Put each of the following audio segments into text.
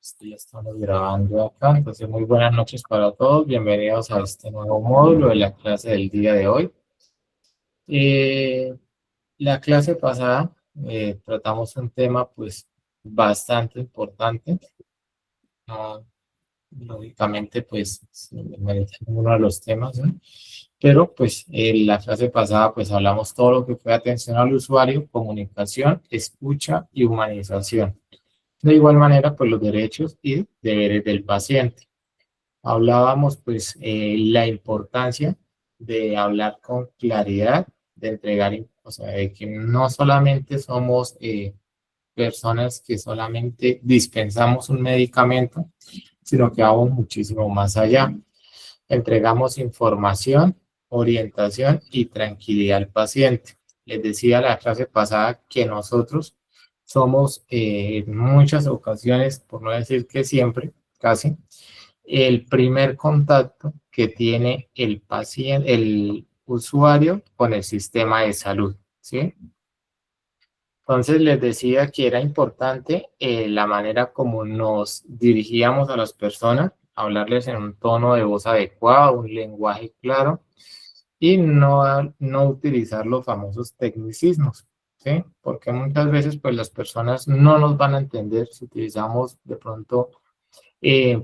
Esto ya estamos grabando acá, entonces muy buenas noches para todos, bienvenidos a este nuevo módulo de la clase del día de hoy. La clase pasada tratamos un tema pues bastante importante, no, lógicamente pues merece uno de los temas, ¿no? Pero pues en la clase pasada pues hablamos todo lo que fue atención al usuario, comunicación, escucha y humanización. De igual manera, pues los derechos y deberes del paciente. Hablábamos pues la importancia de hablar con claridad, de entregar, o sea, de que no solamente somos personas que solamente dispensamos un medicamento, sino que vamos muchísimo más allá. Entregamos información, orientación y tranquilidad al paciente. Les decía la clase pasada que nosotros somos en muchas ocasiones, por no decir que siempre, casi, el primer contacto que tiene el paciente, el usuario con el sistema de salud, ¿sí? Entonces les decía que era importante la manera como nos dirigíamos a las personas, hablarles en un tono de voz adecuado, un lenguaje claro y no utilizar los famosos tecnicismos, ¿sí? Porque muchas veces pues las personas no nos van a entender si utilizamos de pronto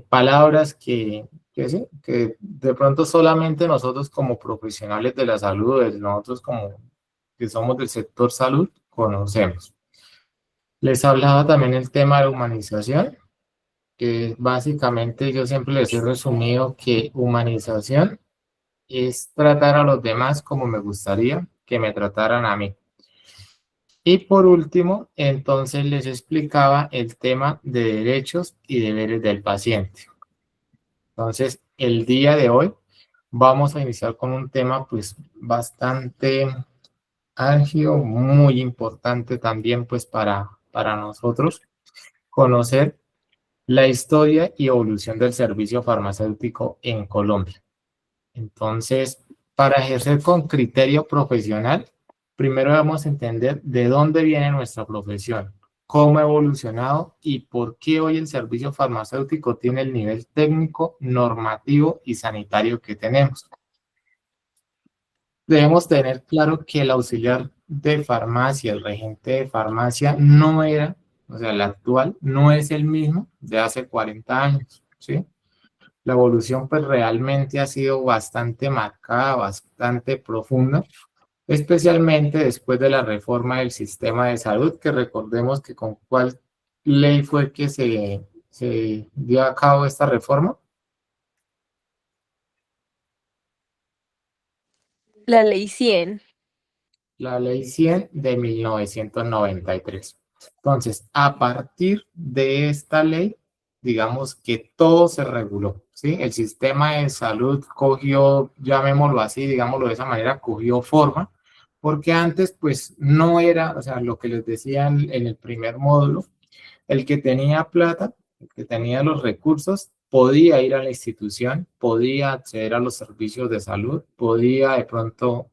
palabras sí, que de pronto solamente nosotros como profesionales de la salud, nosotros como que somos del sector salud, conocemos. Les hablaba también el tema de humanización, que básicamente yo siempre les he resumido que humanización es tratar a los demás como me gustaría que me trataran a mí. Y por último, entonces les explicaba el tema de derechos y deberes del paciente. Entonces, el día de hoy vamos a iniciar con un tema pues bastante álgido, muy importante también pues para nosotros conocer la historia y evolución del servicio farmacéutico en Colombia. Entonces, para ejercer con criterio profesional, primero vamos a entender de dónde viene nuestra profesión, cómo ha evolucionado y por qué hoy el servicio farmacéutico tiene el nivel técnico, normativo y sanitario que tenemos. Debemos tener claro que el auxiliar de farmacia, el regente de farmacia, no era, o sea, el actual no es el mismo de hace 40 años, ¿sí? La evolución pues realmente ha sido bastante marcada, bastante profunda, especialmente después de la reforma del sistema de salud, que recordemos que con cuál ley fue que se dio a cabo esta reforma. La ley 100. La ley 100 de 1993. Entonces, a partir de esta ley, digamos que todo se reguló, ¿sí? El sistema de salud cogió, llamémoslo así, digámoslo de esa manera, cogió forma, porque antes, pues, no era, o sea, lo que les decía en el primer módulo, el que tenía plata, el que tenía los recursos, podía ir a la institución, podía acceder a los servicios de salud, podía de pronto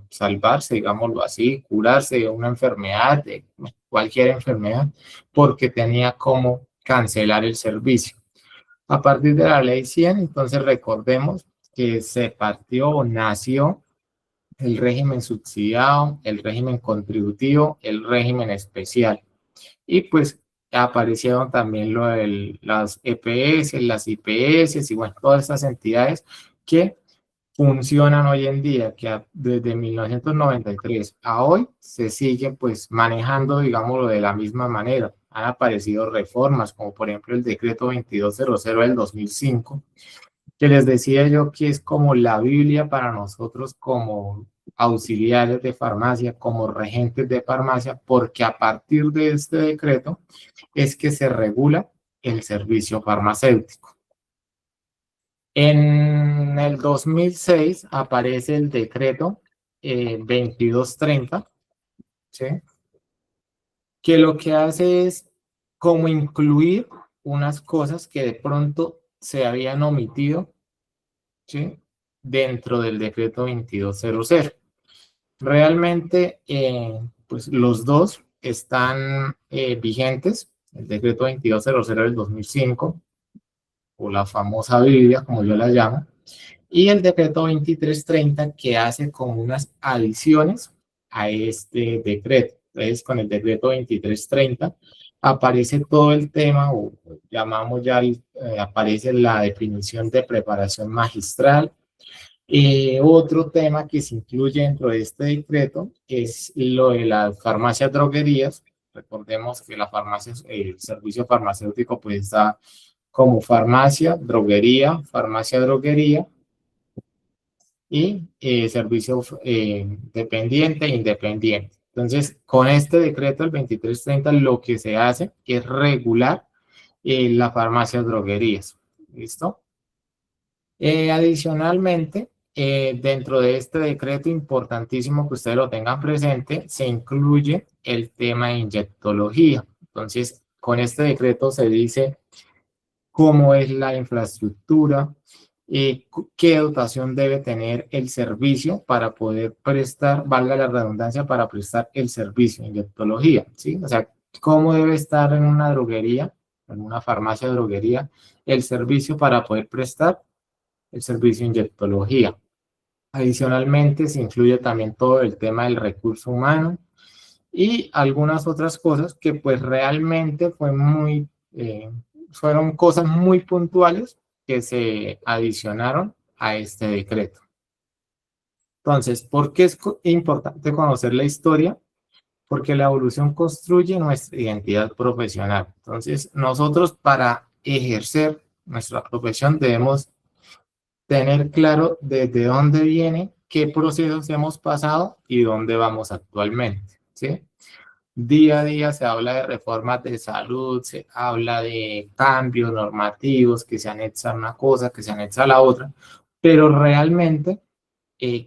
salvarse, digámoslo así, curarse de una enfermedad, de cualquier enfermedad, porque tenía cómo cancelar el servicio. A partir de la ley 100, entonces recordemos que se partió o nació el régimen subsidiado, el régimen contributivo, el régimen especial. Y pues aparecieron también las EPS, las IPS y bueno, todas estas entidades que funcionan hoy en día, que desde 1993 a hoy se siguen pues manejando, digámoslo, de la misma manera. Han aparecido reformas, como por ejemplo el decreto 2200 del 2005, que les decía yo que es como la Biblia para nosotros como auxiliares de farmacia, como regentes de farmacia, porque a partir de este decreto es que se regula el servicio farmacéutico. En el 2006 aparece el decreto 2230, ¿sí? Que lo que hace es como incluir unas cosas que de pronto se habían omitido, ¿sí? Dentro del decreto 2200. Realmente, pues los dos están vigentes. el decreto 2200 del 2005, o la famosa Biblia, como yo la llamo, y el decreto 2330 que hace como unas adiciones a este decreto. Entonces, con el decreto 2330 aparece todo el tema, o llamamos ya, aparece la definición de preparación magistral. Otro tema que se incluye dentro de este decreto es lo de las farmacias droguerías. Recordemos que la farmacia, el servicio farmacéutico, pues está como farmacia, droguería y servicio dependiente e independiente. Entonces, con este decreto, el 2330, lo que se hace es regular las farmacias droguerías. ¿Listo? Adicionalmente, dentro de este decreto importantísimo que ustedes lo tengan presente, se incluye el tema de inyectología. Entonces, con este decreto se dice cómo es la infraestructura, qué dotación debe tener el servicio para poder prestar, valga la redundancia, para prestar el servicio de inyectología, ¿sí? O sea, cómo debe estar en una droguería, en una farmacia de droguería, el servicio para poder prestar el servicio de inyectología. Adicionalmente, se incluye también todo el tema del recurso humano y algunas otras cosas que pues realmente fueron cosas muy puntuales que se adicionaron a este decreto. Entonces, ¿por qué es importante conocer la historia? Porque la evolución construye nuestra identidad profesional. Entonces, nosotros para ejercer nuestra profesión debemos tener claro desde dónde viene, qué procesos hemos pasado y dónde vamos actualmente, ¿sí? Día a día se habla de reformas de salud, se habla de cambios normativos que se anexan a una cosa, que se anexa a la otra, pero realmente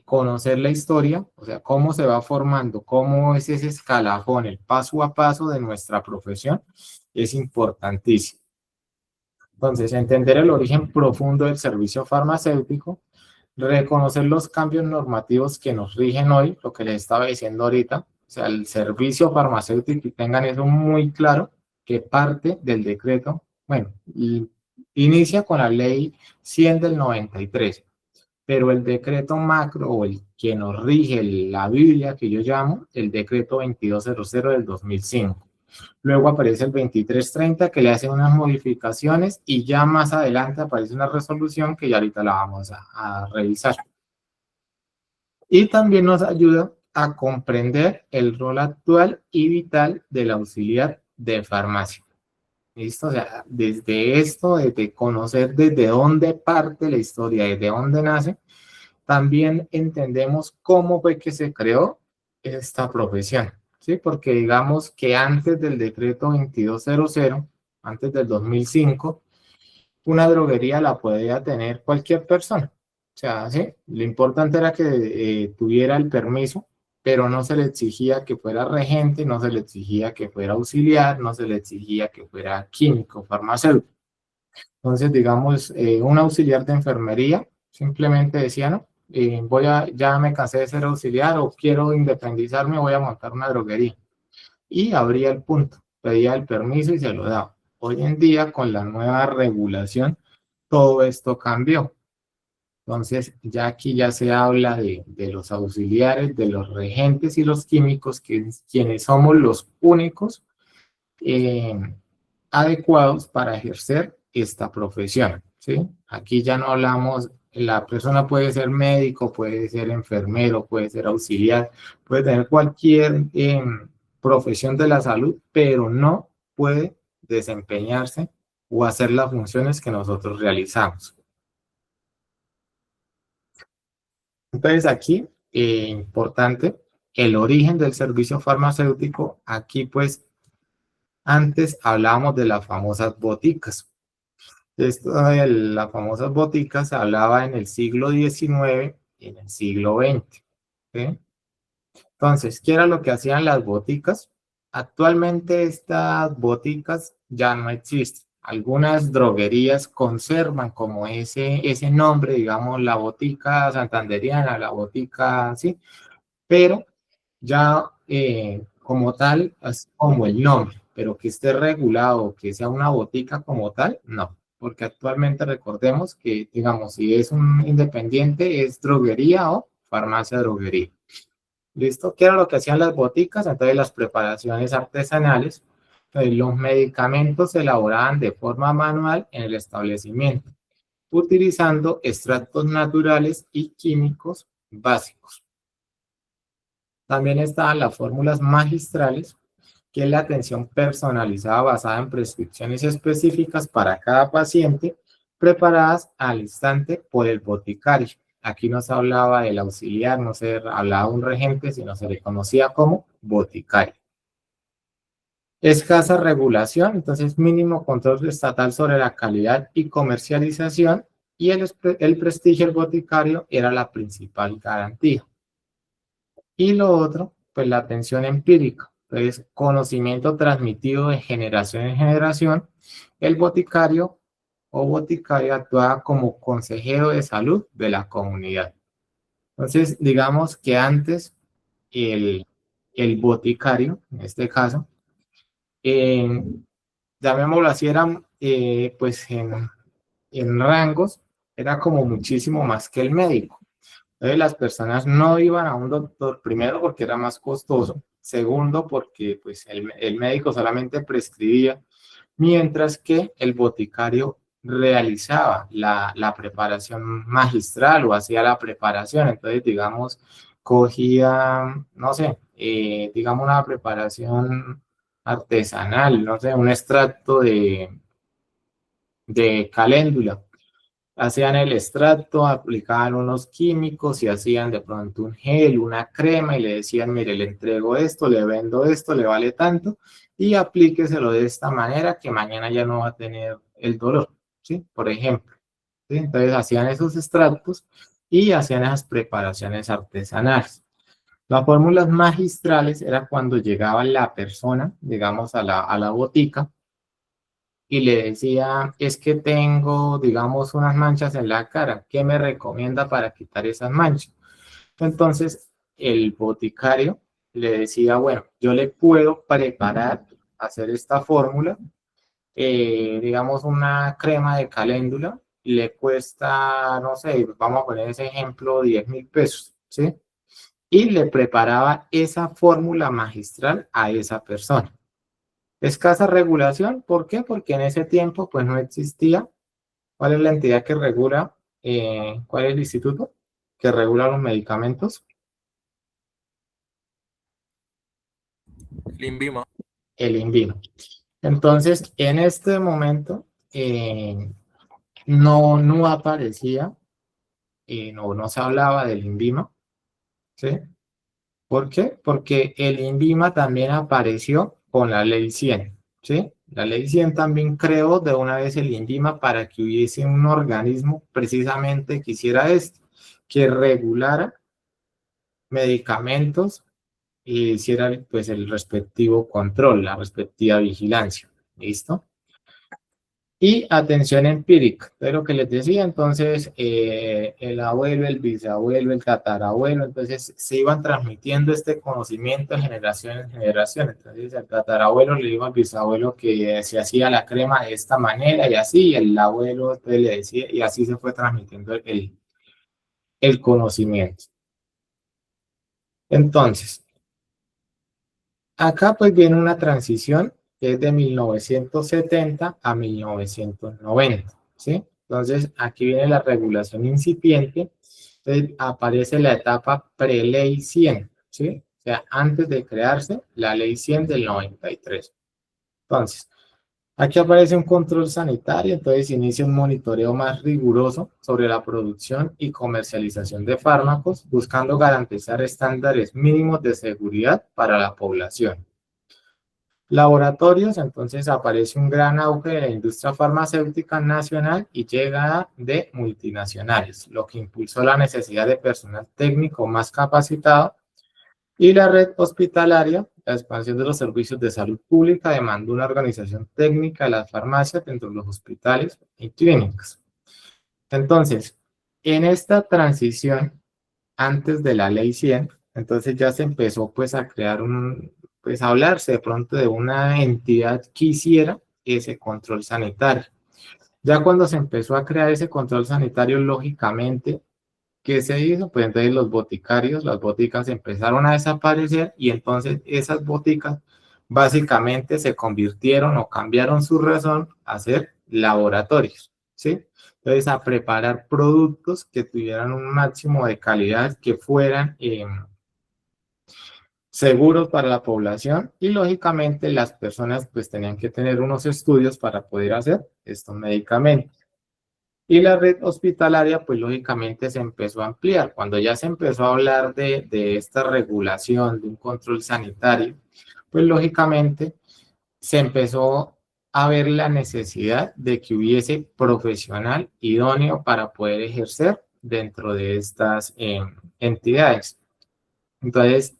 conocer la historia, o sea, cómo se va formando, cómo es ese escalafón, el paso a paso de nuestra profesión, es importantísimo. Entonces, entender el origen profundo del servicio farmacéutico, reconocer los cambios normativos que nos rigen hoy, lo que les estaba diciendo ahorita, o sea, el servicio farmacéutico, y tengan eso muy claro, que parte del decreto, bueno, inicia con la ley 100 del 93, pero el decreto macro o el que nos rige la Biblia, que yo llamo, el decreto 2200 del 2005. Luego aparece el 2330 que le hace unas modificaciones y ya más adelante aparece una resolución que ya ahorita la vamos a revisar. Y también nos ayuda a comprender el rol actual y vital del auxiliar de farmacia. ¿Listo? O sea, desde esto, desde conocer desde dónde parte la historia, desde dónde nace, también entendemos cómo fue que se creó esta profesión, ¿sí? Porque digamos que antes del decreto 2200, antes del 2005, una droguería la podía tener cualquier persona. O sea, ¿sí? Lo importante era que tuviera el permiso, pero no se le exigía que fuera regente, no se le exigía que fuera auxiliar, no se le exigía que fuera químico, farmacéutico. Entonces, digamos, un auxiliar de enfermería simplemente decía, no, ya me cansé de ser auxiliar o quiero independizarme, voy a montar una droguería. Y abría el punto, pedía el permiso y se lo daba. Hoy en día, con la nueva regulación, todo esto cambió. Entonces, ya aquí ya se habla de los auxiliares, de los regentes y los químicos, quienes somos los únicos eh, adecuados para ejercer esta profesión, ¿sí? Aquí ya no hablamos, la persona puede ser médico, puede ser enfermero, puede ser auxiliar, puede tener cualquier profesión de la salud, pero no puede desempeñarse o hacer las funciones que nosotros realizamos. Entonces aquí, importante, el origen del servicio farmacéutico, aquí pues antes hablábamos de las famosas boticas. Esto de las famosas boticas se hablaba en el siglo XIX y en el siglo XX, ¿sí? Entonces, ¿qué era lo que hacían las boticas? Actualmente estas boticas ya no existen. Algunas droguerías conservan como ese nombre, digamos, la botica santanderiana, la botica, sí, pero ya como tal, es como el nombre. pero que esté regulado, que sea una botica como tal, no, porque actualmente recordemos que, digamos, si es un independiente, es droguería o farmacia droguería. ¿Listo? ¿Qué era lo que hacían las boticas? Entonces las preparaciones artesanales, los medicamentos se elaboraban de forma manual en el establecimiento, utilizando extractos naturales y químicos básicos. También estaban las fórmulas magistrales, que es la atención personalizada basada en prescripciones específicas para cada paciente, preparadas al instante por el boticario. Aquí no se hablaba del auxiliar, no se hablaba de un regente, sino se le conocía como boticario. Escasa regulación, entonces mínimo control estatal sobre la calidad y comercialización, y el prestigio del boticario era la principal garantía. Y lo otro, pues la atención empírica, entonces conocimiento transmitido de generación en generación. El boticario o boticaria actuaba como consejero de salud de la comunidad. Entonces, digamos que antes el, el boticario, en este caso, eh, llamémoslo así, era pues en rangos, era como muchísimo más que el médico. Entonces las personas no iban a un doctor, primero porque era más costoso, segundo porque pues el médico solamente prescribía, mientras que el boticario realizaba la preparación magistral o hacía la preparación. Entonces, digamos, cogía, no sé, digamos una preparación artesanal, no sé, un extracto de caléndula. Hacían el extracto, aplicaban unos químicos y hacían de pronto un gel, una crema y le decían, mire, le entrego esto, le vendo esto, le vale tanto y aplíqueselo de esta manera que mañana ya no va a tener el dolor, ¿sí? Por ejemplo, ¿sí? Entonces hacían esos extractos y hacían esas preparaciones artesanales. Las fórmulas magistrales era cuando llegaba la persona, digamos, a la botica y le decía, es que tengo, digamos, unas manchas en la cara, ¿qué me recomienda para quitar esas manchas? Entonces, el boticario le decía, bueno, yo le puedo preparar, hacer esta fórmula, digamos, una crema de caléndula, le cuesta, no sé, vamos a poner ese ejemplo, 10.000 pesos, ¿sí? Y le preparaba esa fórmula magistral a esa persona. Escasa regulación, ¿por qué? Porque en ese tiempo pues no existía. ¿Cuál es la entidad que regula? ¿Cuál es el instituto que regula los medicamentos? El INVIMA. El INVIMA. Entonces, en este momento no aparecía, no se hablaba del INVIMA, ¿sí? ¿Por qué? Porque el INVIMA también apareció con la ley 100, ¿sí? La ley 100 también creó de una vez el INVIMA para que hubiese un organismo precisamente que hiciera esto, que regulara medicamentos y hiciera pues el respectivo control, la respectiva vigilancia. ¿Listo? Y atención empírica, de lo que les decía, entonces el abuelo, el bisabuelo, el tatarabuelo, entonces se iban transmitiendo este conocimiento de generación en generación. Entonces el tatarabuelo le dijo al bisabuelo que se hacía la crema de esta manera y así, y el abuelo entonces le decía, y así se fue transmitiendo el conocimiento. Entonces, acá pues viene una transición que es de 1970 a 1990, ¿sí? Entonces aquí viene la regulación incipiente, entonces aparece la etapa pre-ley 100, ¿sí? O sea, antes de crearse la ley 100 del 93. Entonces, aquí aparece un control sanitario, entonces inicia un monitoreo más riguroso sobre la producción y comercialización de fármacos, buscando garantizar estándares mínimos de seguridad para la población. Laboratorios, entonces aparece un gran auge de la industria farmacéutica nacional y llegada de multinacionales, lo que impulsó la necesidad de personal técnico más capacitado y la red hospitalaria. La expansión de los servicios de salud pública demandó una organización técnica de las farmacias dentro de los hospitales y clínicas. Entonces, en esta transición, antes de la ley 100, entonces ya se empezó pues a crear pues hablarse de pronto de una entidad que hiciera ese control sanitario. Ya cuando se empezó a crear ese control sanitario, lógicamente, ¿qué se hizo? Pues entonces los boticarios, las boticas empezaron a desaparecer y entonces esas boticas básicamente se convirtieron o cambiaron su razón a ser laboratorios, ¿sí? Entonces a preparar productos que tuvieran un máximo de calidad, que fueran seguros para la población y lógicamente las personas pues tenían que tener unos estudios para poder hacer estos medicamentos. Y la red hospitalaria, pues lógicamente se empezó a ampliar. Cuando ya se empezó a hablar de esta regulación, de un control sanitario, pues lógicamente se empezó a ver la necesidad de que hubiese profesional idóneo para poder ejercer dentro de estas entidades. Entonces,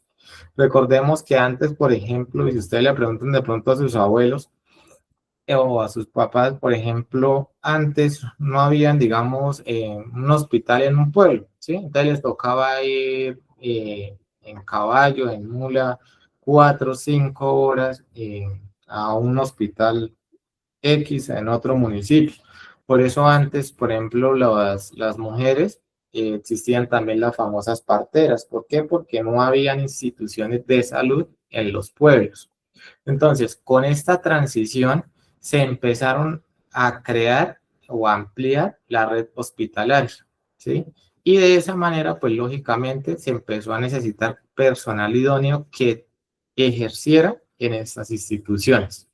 recordemos que antes, por ejemplo, y si ustedes le preguntan de pronto a sus abuelos, o a sus papás, por ejemplo, antes no habían, digamos, un hospital en un pueblo, ¿sí? Entonces les tocaba ir en caballo, en mula, 4 o 5 horas a un hospital X en otro municipio. Por eso antes, por ejemplo, las mujeres existían también las famosas parteras. ¿Por qué? Porque no habían instituciones de salud en los pueblos. Entonces, con esta transición se empezaron a crear o a ampliar la red hospitalaria, ¿sí? Y de esa manera, pues lógicamente se empezó a necesitar personal idóneo que ejerciera en estas instituciones.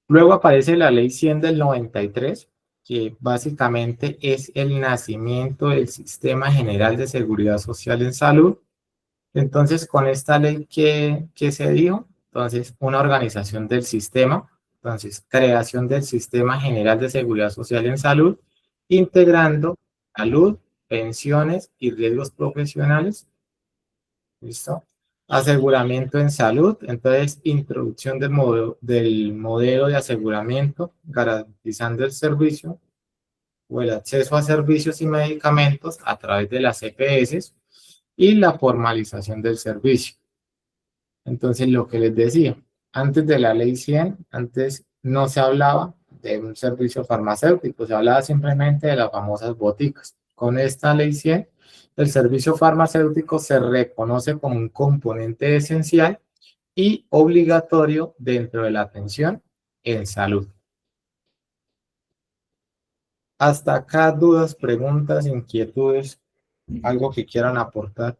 Luego aparece la Ley 100 del 93, que básicamente es el nacimiento del Sistema General de Seguridad Social en Salud. Entonces, con esta ley que se dio, entonces, una organización del sistema, entonces, creación del Sistema General de Seguridad Social en Salud, integrando salud, pensiones y riesgos profesionales. ¿Listo? Aseguramiento en salud, entonces, introducción del modelo de aseguramiento, garantizando el servicio o el acceso a servicios y medicamentos a través de las EPS y la formalización del servicio. Entonces, lo que les decía, antes de la ley 100, antes no se hablaba de un servicio farmacéutico, se hablaba simplemente de las famosas boticas. Con esta ley 100, el servicio farmacéutico se reconoce como un componente esencial y obligatorio dentro de la atención en salud. Hasta acá, dudas, preguntas, inquietudes, algo que quieran aportar.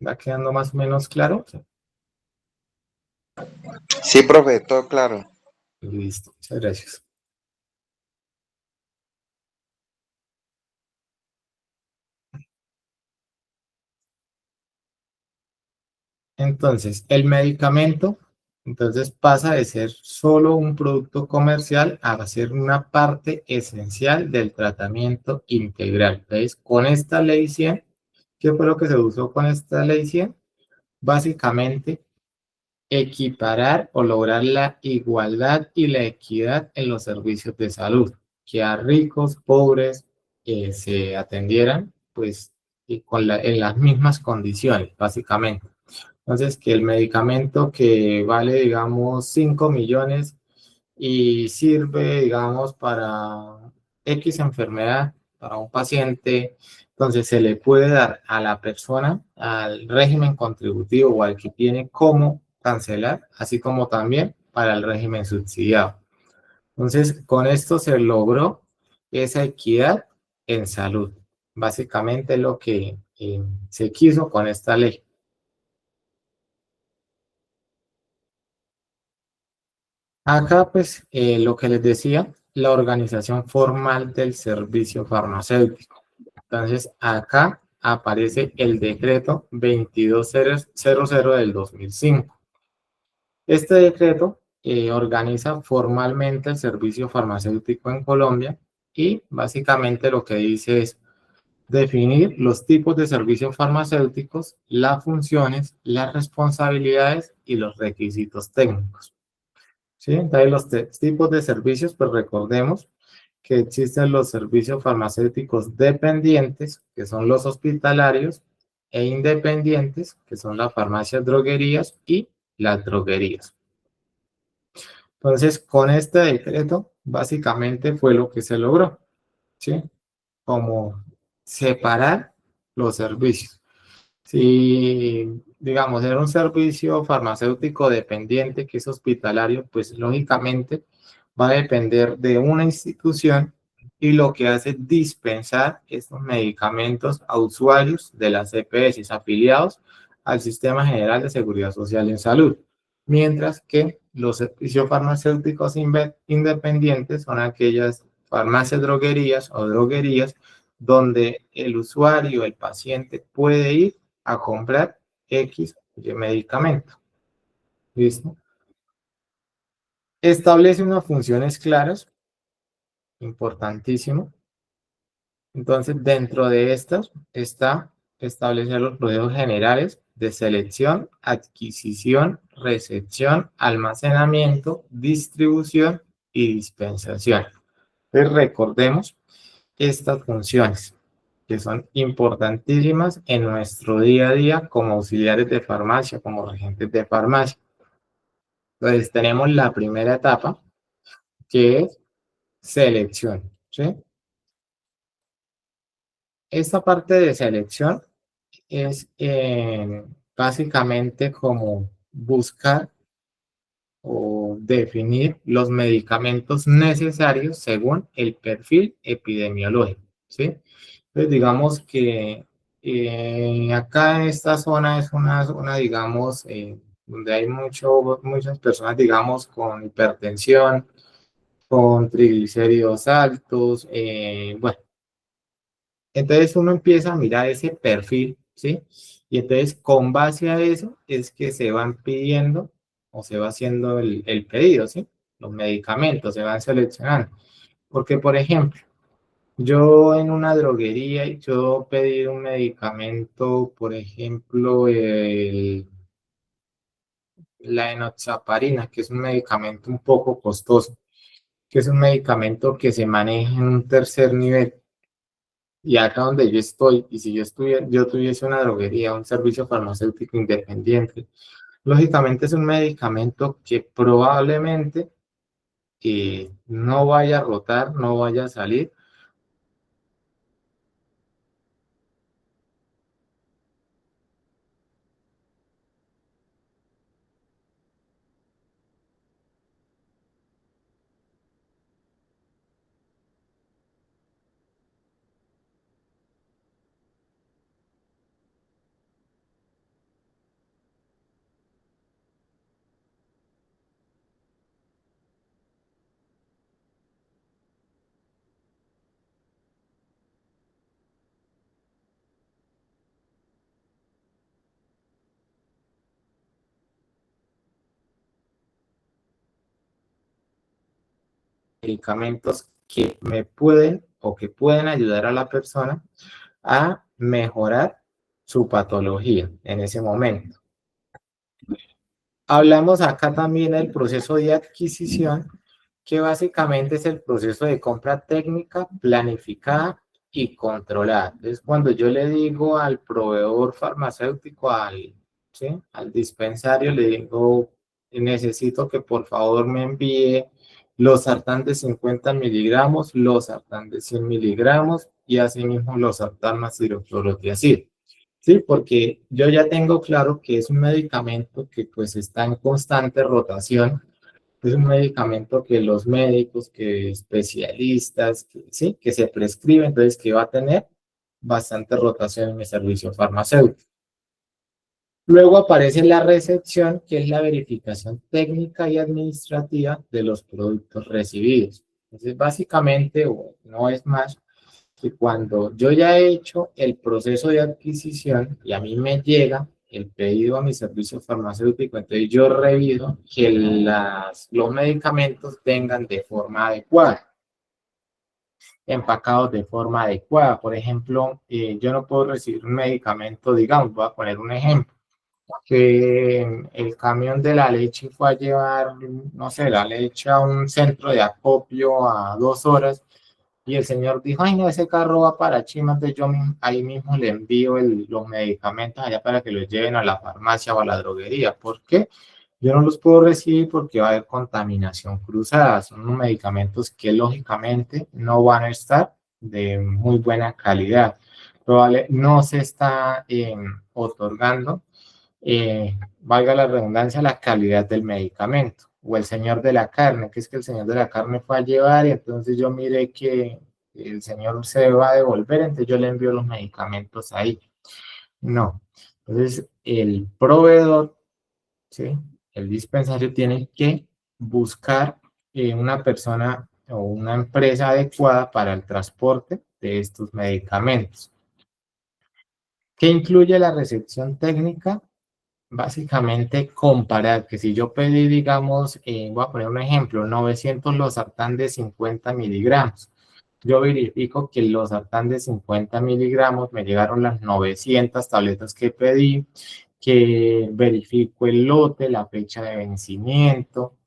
¿Va quedando más o menos claro? Sí, profe, todo claro. Listo, muchas gracias. Entonces, el medicamento, entonces pasa de ser solo un producto comercial a ser una parte esencial del tratamiento integral. Entonces, con esta ley 100, ¿qué fue lo que se usó con esta ley 100? Básicamente, equiparar o lograr la igualdad y la equidad en los servicios de salud, que a ricos, pobres, se atendieran, pues, y en las mismas condiciones, básicamente. Entonces, que el medicamento que vale, digamos, 5 millones y sirve, digamos, para X enfermedad, para un paciente, entonces se le puede dar a la persona, al régimen contributivo o al que tiene cómo cancelar, así como también para el régimen subsidiado. Entonces, con esto se logró esa equidad en salud. Básicamente lo que se quiso con esta ley. Acá, pues, lo que les decía, la organización formal del servicio farmacéutico. Entonces, acá aparece el decreto 2200 del 2005. Este decreto organiza formalmente el servicio farmacéutico en Colombia y básicamente lo que dice es definir los tipos de servicios farmacéuticos, las funciones, las responsabilidades y los requisitos técnicos. ¿sí? Entonces, los tipos de servicios, pues recordemos que existen los servicios farmacéuticos dependientes, que son los hospitalarios, e independientes, que son las farmacias, droguerías y las droguerías. Entonces, con este decreto, básicamente fue lo que se logró, ¿sí? Como separar los servicios. Si, digamos, era un servicio farmacéutico dependiente que es hospitalario, pues lógicamente va a depender de una institución y lo que hace es dispensar estos medicamentos a usuarios de las EPS afiliados al Sistema General de Seguridad Social en Salud. Mientras que los servicios farmacéuticos independientes son aquellas farmacias, droguerías o droguerías donde el usuario, el paciente puede ir a comprar X de medicamento. ¿Listo? Establece unas funciones claras, importantísimo. Entonces, dentro de estas está establecer los procesos generales de selección, adquisición, recepción, almacenamiento, distribución y dispensación. Entonces, recordemos estas funciones que son importantísimas en nuestro día a día como auxiliares de farmacia, como regentes de farmacia. Entonces, tenemos la primera etapa, que es selección, ¿sí? Esta parte de selección es básicamente como buscar o definir los medicamentos necesarios según el perfil epidemiológico, ¿sí? Entonces, digamos que acá en esta zona es una zona, digamos, donde hay muchas personas, digamos, con hipertensión, con triglicéridos altos, bueno, entonces uno empieza a mirar ese perfil, ¿sí? Y entonces con base a eso es que se van pidiendo o se va haciendo el pedido, ¿sí? Los medicamentos se van seleccionando. Porque, por ejemplo, yo en una droguería, yo pedí un medicamento, por ejemplo, la enoxaparina, que es un medicamento un poco costoso, que es un medicamento que se maneja en un tercer nivel. Y acá donde yo estoy, y si yo tuviese una droguería, un servicio farmacéutico independiente, lógicamente es un medicamento que probablemente no vaya a rotar, no vaya a salir. Medicamentos que me pueden o que pueden ayudar a la persona a mejorar su patología en ese momento. Hablamos acá también del proceso de adquisición, que básicamente es el proceso de compra técnica planificada y controlada. Es cuando yo le digo al proveedor farmacéutico, ¿sí? Al dispensario, le digo, necesito que por favor me envíe los sartán de 50 miligramos, los sartán de 100 miligramos y asimismo los sartán más hidroclorotiazida. Sí, porque yo ya tengo claro que es un medicamento que pues está en constante rotación. Es un medicamento que los médicos, que especialistas, sí, que se prescriben, entonces que va a tener bastante rotación en mi servicio farmacéutico. Luego aparece la recepción, que es la verificación técnica y administrativa de los productos recibidos. Entonces, básicamente, no es más que cuando yo ya he hecho el proceso de adquisición y a mí me llega el pedido a mi servicio farmacéutico, entonces yo reviso que los medicamentos vengan de forma adecuada, empacados de forma adecuada. Por ejemplo, yo no puedo recibir un medicamento, digamos, voy a poner un ejemplo. que el camión de la leche fue a llevar, no sé, la leche a un centro de acopio a 2 horas y el señor dijo, ay, no, ese carro va para Chima, entonces yo ahí mismo le envío los medicamentos allá para que los lleven a la farmacia o a la droguería. ¿Por qué? Yo no los puedo recibir porque va a haber contaminación cruzada. Son unos medicamentos que lógicamente no van a estar de muy buena calidad. Probable, no se está otorgando, valga la redundancia, la calidad del medicamento. O el señor de la carne, que es que el señor de la carne fue a llevar y entonces yo miré que el señor se va a devolver, entonces yo le envío los medicamentos ahí. No. Entonces, el proveedor, ¿sí? El dispensario tiene que buscar una persona o una empresa adecuada para el transporte de estos medicamentos. ¿Qué incluye la recepción técnica? Básicamente comparar que si yo pedí, digamos, voy a poner un ejemplo, 900 losartán de 50 miligramos. Yo verifico que los losartán de 50 miligramos me llegaron las 900 tabletas que pedí, que verifico el lote, la fecha de vencimiento,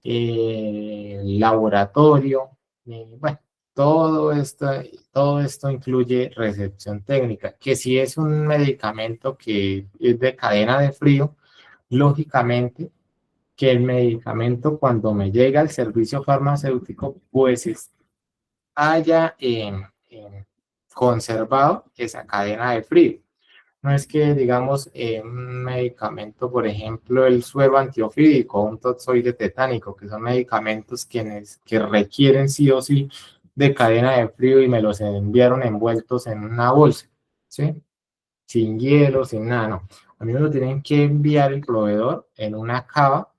el laboratorio, bueno, todo esto incluye recepción técnica, que si es un medicamento que es de cadena de frío, lógicamente que el medicamento cuando me llega al servicio farmacéutico, pues haya conservado esa cadena de frío. No es que, digamos, un medicamento, por ejemplo, el suero antiofídico, un toxoide tetánico, que son medicamentos que requieren sí o sí de cadena de frío y me los enviaron envueltos en una bolsa, ¿sí? Sin hielo, sin nada, no. A mí me lo tienen que enviar el proveedor en una cava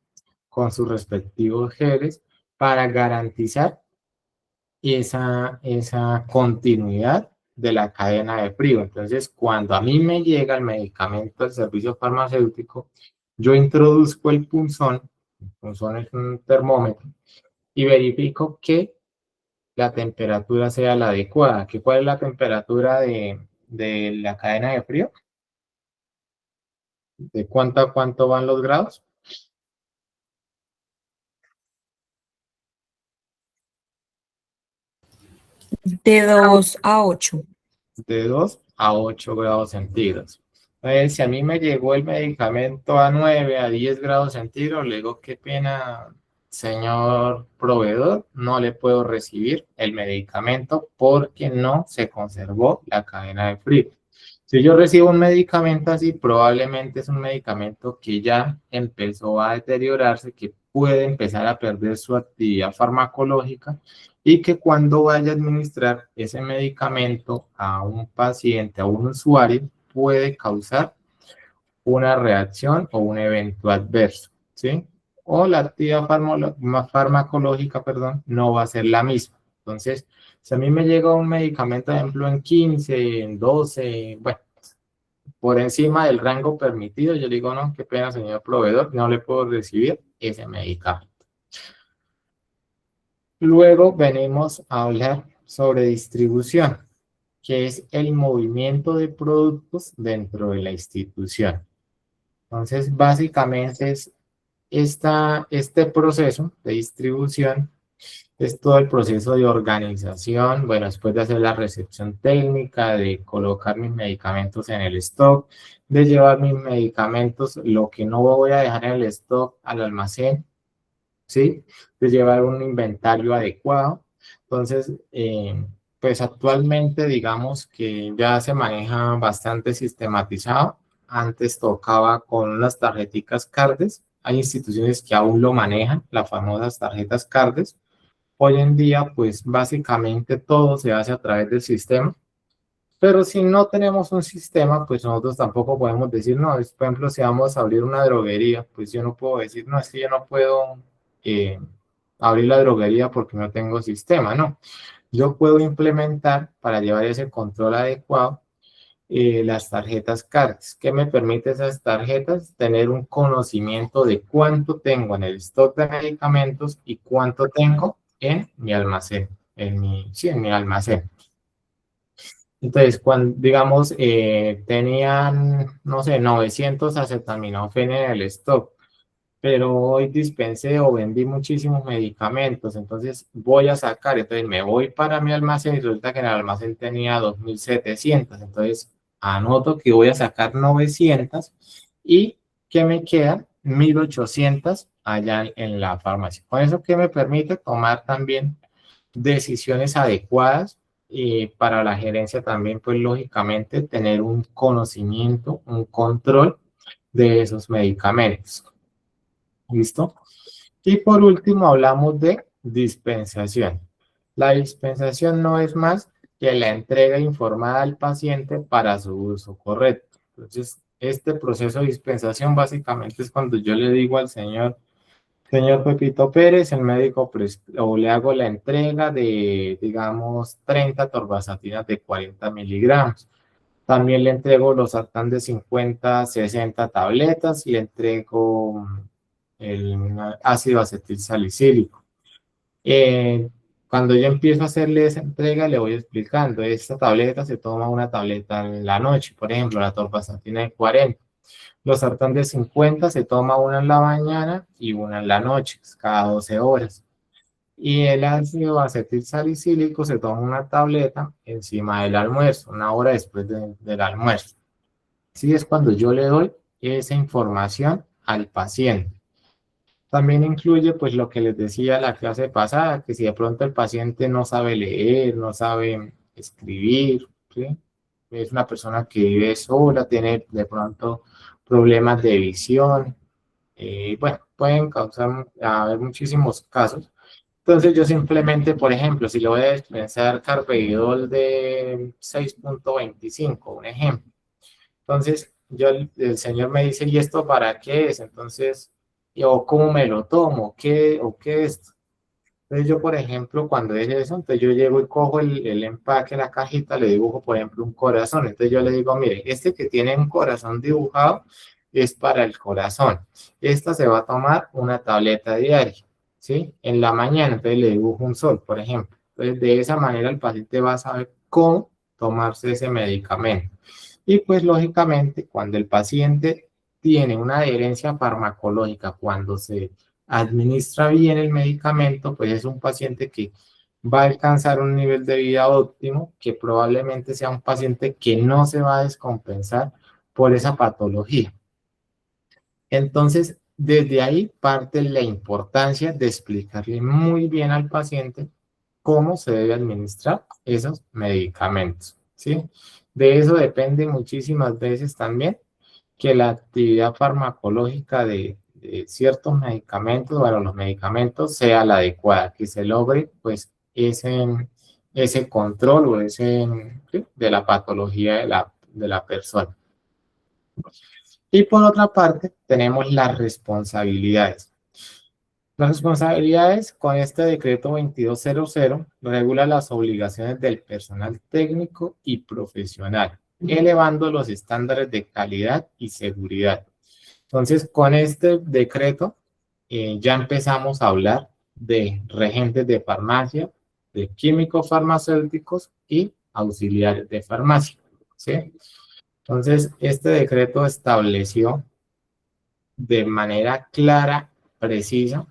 con sus respectivos geles para garantizar esa continuidad de la cadena de frío. Entonces, cuando a mí me llega el medicamento del servicio farmacéutico, yo introduzco el punzón es un termómetro, y verifico que la temperatura sea la adecuada. ¿Cuál es la temperatura de la cadena de frío? ¿De cuánto a cuánto van los grados? De 2 a 8. De 2 a 8 grados centígrados. Entonces, si a mí me llegó el medicamento a 9, a 10 grados centígrados, le digo, qué pena, señor proveedor, no le puedo recibir el medicamento porque no se conservó la cadena de frío. Si yo recibo un medicamento así, probablemente es un medicamento que ya empezó a deteriorarse, que puede empezar a perder su actividad farmacológica y que cuando vaya a administrar ese medicamento a un paciente, a un usuario, puede causar una reacción o un evento adverso, ¿sí? O la actividad farmacológica, perdón, no va a ser la misma. Entonces, si a mí me llega un medicamento, por ejemplo, en 15, en 12, bueno, por encima del rango permitido, yo digo, no, qué pena, señor proveedor, no le puedo recibir ese medicamento. Luego venimos a hablar sobre distribución, que es el movimiento de productos dentro de la institución. Entonces, básicamente es este proceso de distribución, es todo el proceso de organización, bueno, después de hacer la recepción técnica, de colocar mis medicamentos en el stock, de llevar mis medicamentos, lo que no voy a dejar en el stock al almacén, ¿sí? De llevar un inventario adecuado. Entonces, pues actualmente digamos que ya se maneja bastante sistematizado. Antes tocaba con unas tarjeticas Cardes. Hay instituciones que aún lo manejan, las famosas tarjetas Cardes. Hoy en día, pues básicamente todo se hace a través del sistema. Pero si no tenemos un sistema, pues nosotros tampoco podemos decir, no, por ejemplo, si vamos a abrir una droguería, pues yo no puedo decir, no, es que yo no puedo eh, abrir la droguería porque no tengo sistema, no. Yo puedo implementar para llevar ese control adecuado las tarjetas CARDS. ¿Qué me permite esas tarjetas? Tener un conocimiento de cuánto tengo en el stock de medicamentos y cuánto tengo en mi almacén, sí, en mi almacén. Entonces, cuando, digamos, tenían, no sé, 900 acetaminofén en el stock, pero hoy dispensé o vendí muchísimos medicamentos, entonces voy a sacar, entonces me voy para mi almacén y resulta que en el almacén tenía 2.700, entonces anoto que voy a sacar 900 y que me quedan 1.800 allá en la farmacia. Con eso que me permite tomar también decisiones adecuadas y para la gerencia también, pues lógicamente tener un conocimiento, un control de esos medicamentos. ¿Listo? Y por último hablamos de dispensación. La dispensación no es más que la entrega informada al paciente para su uso correcto. Entonces, este proceso de dispensación básicamente es cuando yo le digo al señor Pepito Pérez, el médico, o le hago la entrega de, digamos, 30 torbasatinas de 40 miligramos. También le entrego los sartán de 50, 60 tabletas y le entrego el ácido acetil salicílico. Cuando yo empiezo a hacerle esa entrega, le voy explicando, esta tableta se toma una tableta en la noche, por ejemplo, la torvastatina de 40. Los sartán de 50 se toma una en la mañana y una en la noche, cada 12 horas. Y el ácido acetil salicílico se toma una tableta encima del almuerzo, una hora después del almuerzo. Así es cuando yo le doy esa información al paciente. También incluye, pues, lo que les decía la clase pasada, que si de pronto el paciente no sabe leer, no sabe escribir, ¿sí? Es una persona que vive sola, tiene de pronto problemas de visión, bueno, pueden causar, haber muchísimos casos. Entonces yo simplemente, por ejemplo, si le voy a dispensar carvedilol de 6.25, un ejemplo. Entonces el señor me dice, ¿y esto para qué es? Entonces, yo, ¿cómo me lo tomo? ¿O qué es esto? Entonces yo, por ejemplo, cuando es eso, entonces yo llego y cojo el empaque, la cajita, le dibujo, por ejemplo, un corazón. Entonces yo le digo, mire, este que tiene un corazón dibujado es para el corazón. Esta se va a tomar una tableta diaria, ¿sí? En la mañana, entonces le dibujo un sol, por ejemplo. Entonces de esa manera el paciente va a saber cómo tomarse ese medicamento. Y pues lógicamente, cuando el paciente tiene una adherencia farmacológica, cuando se administra bien el medicamento, pues es un paciente que va a alcanzar un nivel de vida óptimo, que probablemente sea un paciente que no se va a descompensar por esa patología. Entonces, desde ahí parte la importancia de explicarle muy bien al paciente cómo se debe administrar esos medicamentos, ¿sí? De eso depende muchísimas veces también que la actividad farmacológica de ciertos medicamentos, bueno, los medicamentos sea la adecuada, que se logre pues ese control o ese, ¿sí? De la patología de la persona. Y por otra parte, tenemos las responsabilidades. Las responsabilidades con este decreto 2200 regula las obligaciones del personal técnico y profesional, elevando los estándares de calidad y seguridad. Entonces, con este decreto ya empezamos a hablar de regentes de farmacia, de químicos farmacéuticos y auxiliares de farmacia, ¿sí? Entonces, este decreto estableció de manera clara, precisa,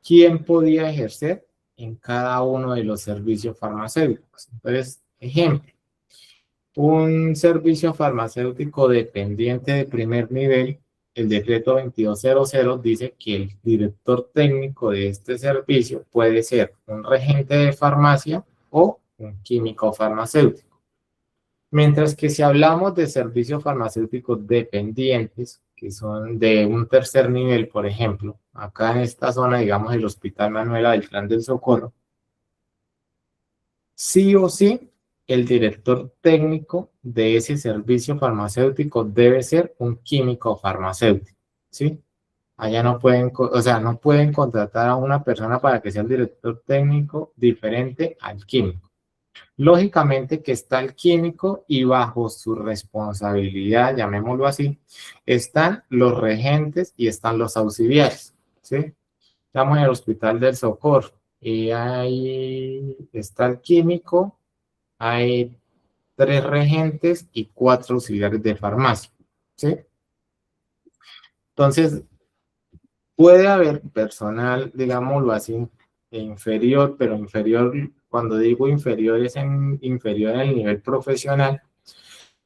quién podía ejercer en cada uno de los servicios farmacéuticos. Entonces, ejemplo, un servicio farmacéutico dependiente de primer nivel, el decreto 2200 dice que el director técnico de este servicio puede ser un regente de farmacia o un químico farmacéutico. Mientras que si hablamos de servicios farmacéuticos dependientes, que son de un tercer nivel, por ejemplo, acá en esta zona, digamos, el Hospital Manuela Beltrán del Socorro, sí o sí, el director técnico de ese servicio farmacéutico debe ser un químico farmacéutico, ¿sí? Allá no pueden, o sea, no pueden contratar a una persona para que sea el director técnico diferente al químico. Lógicamente que está el químico y bajo su responsabilidad, llamémoslo así, están los regentes y están los auxiliares, ¿sí? Estamos en el Hospital del Socorro y ahí está el químico, hay 3 regentes y 4 auxiliares de farmacia, ¿sí? Entonces, puede haber personal, digámoslo así, inferior, pero inferior, cuando digo inferior es inferior al nivel profesional,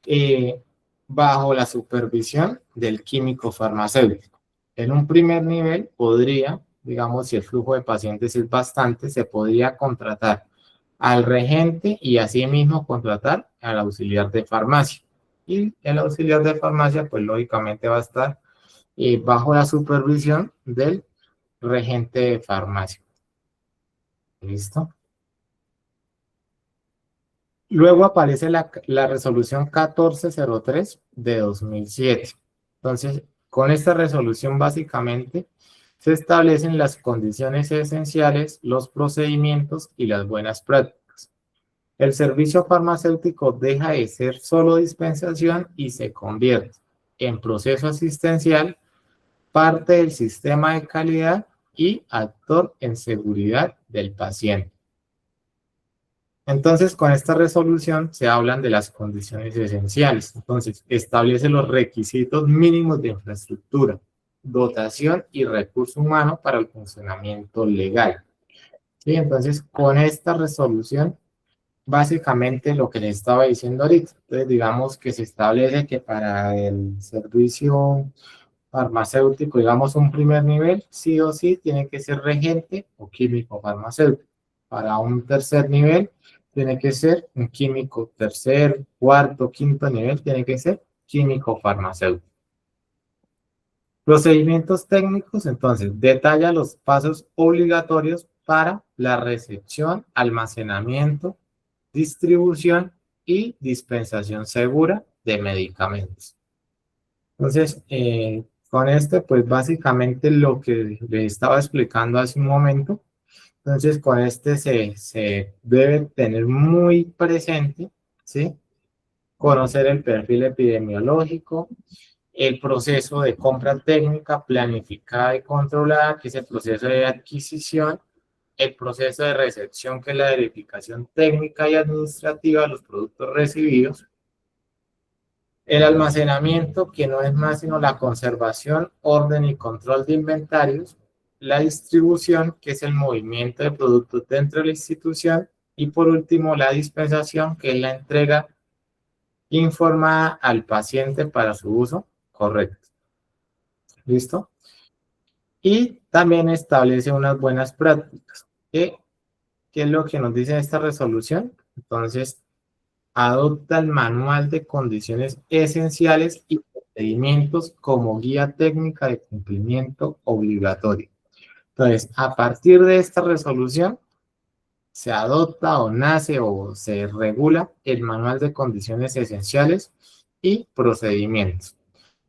eh, bajo la supervisión del químico farmacéutico. En un primer nivel podría, digamos, si el flujo de pacientes es bastante, se podría contratar al regente y asimismo contratar al auxiliar de farmacia. Y el auxiliar de farmacia, pues lógicamente va a estar bajo la supervisión del regente de farmacia. ¿Listo? Luego aparece la resolución 1403 de 2007. Entonces, con esta resolución básicamente se establecen las condiciones esenciales, los procedimientos y las buenas prácticas. El servicio farmacéutico deja de ser solo dispensación y se convierte en proceso asistencial, parte del sistema de calidad y actor en seguridad del paciente. Entonces, con esta resolución se hablan de las condiciones esenciales. Entonces, establece los requisitos mínimos de infraestructura, dotación y recurso humano para el funcionamiento legal. ¿Sí? Entonces, con esta resolución, básicamente lo que les estaba diciendo ahorita. Entonces, digamos que se establece que para el servicio farmacéutico, digamos un primer nivel, sí o sí tiene que ser regente o químico farmacéutico. Para un tercer nivel, tiene que ser un químico tercer, cuarto, quinto nivel, tiene que ser químico farmacéutico. Procedimientos técnicos, entonces, detalla los pasos obligatorios para la recepción, almacenamiento, distribución y dispensación segura de medicamentos. Entonces, con este, pues básicamente lo que les estaba explicando hace un momento. Entonces, con este se debe tener muy presente, ¿sí? Conocer el perfil epidemiológico, el proceso de compra técnica planificada y controlada, que es el proceso de adquisición, el proceso de recepción, que es la verificación técnica y administrativa de los productos recibidos, el almacenamiento, que no es más sino la conservación, orden y control de inventarios, la distribución, que es el movimiento de productos dentro de la institución, y por último la dispensación, que es la entrega informada al paciente para su uso correcto. ¿Listo? Y también establece unas buenas prácticas. ¿Qué es lo que nos dice esta resolución? Entonces, adopta el manual de condiciones esenciales y procedimientos como guía técnica de cumplimiento obligatorio. Entonces, a partir de esta resolución, se adopta o nace o se regula el manual de condiciones esenciales y procedimientos.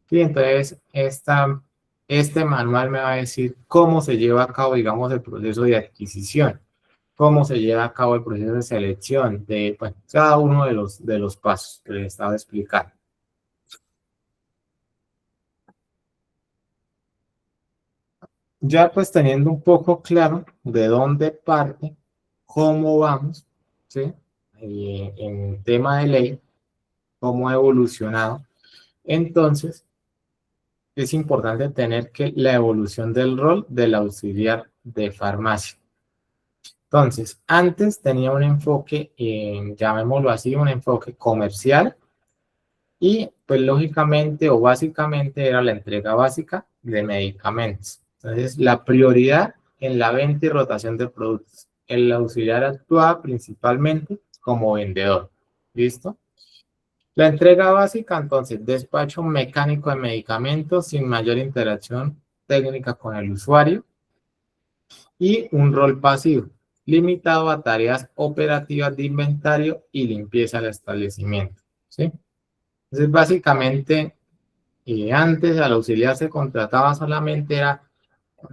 Y entonces, este manual me va a decir cómo se lleva a cabo, digamos, el proceso de adquisición, cómo se lleva a cabo el proceso de selección de pues, cada uno de los pasos que les estaba explicando. Ya pues teniendo un poco claro de dónde parte, cómo vamos, ¿sí? En tema de ley, cómo ha evolucionado, entonces es importante tener que la evolución del rol del auxiliar de farmacia. Entonces, antes tenía un enfoque, llamémoslo así, un enfoque comercial y pues lógicamente o básicamente era la entrega básica de medicamentos. Entonces, la prioridad en la venta y rotación de productos. El auxiliar actuaba principalmente como vendedor. ¿Listo? La entrega básica, entonces, despacho mecánico de medicamentos sin mayor interacción técnica con el usuario. Y un rol pasivo, limitado a tareas operativas de inventario y limpieza del establecimiento. ¿Sí? Entonces, básicamente, antes al auxiliar se contrataba solamente era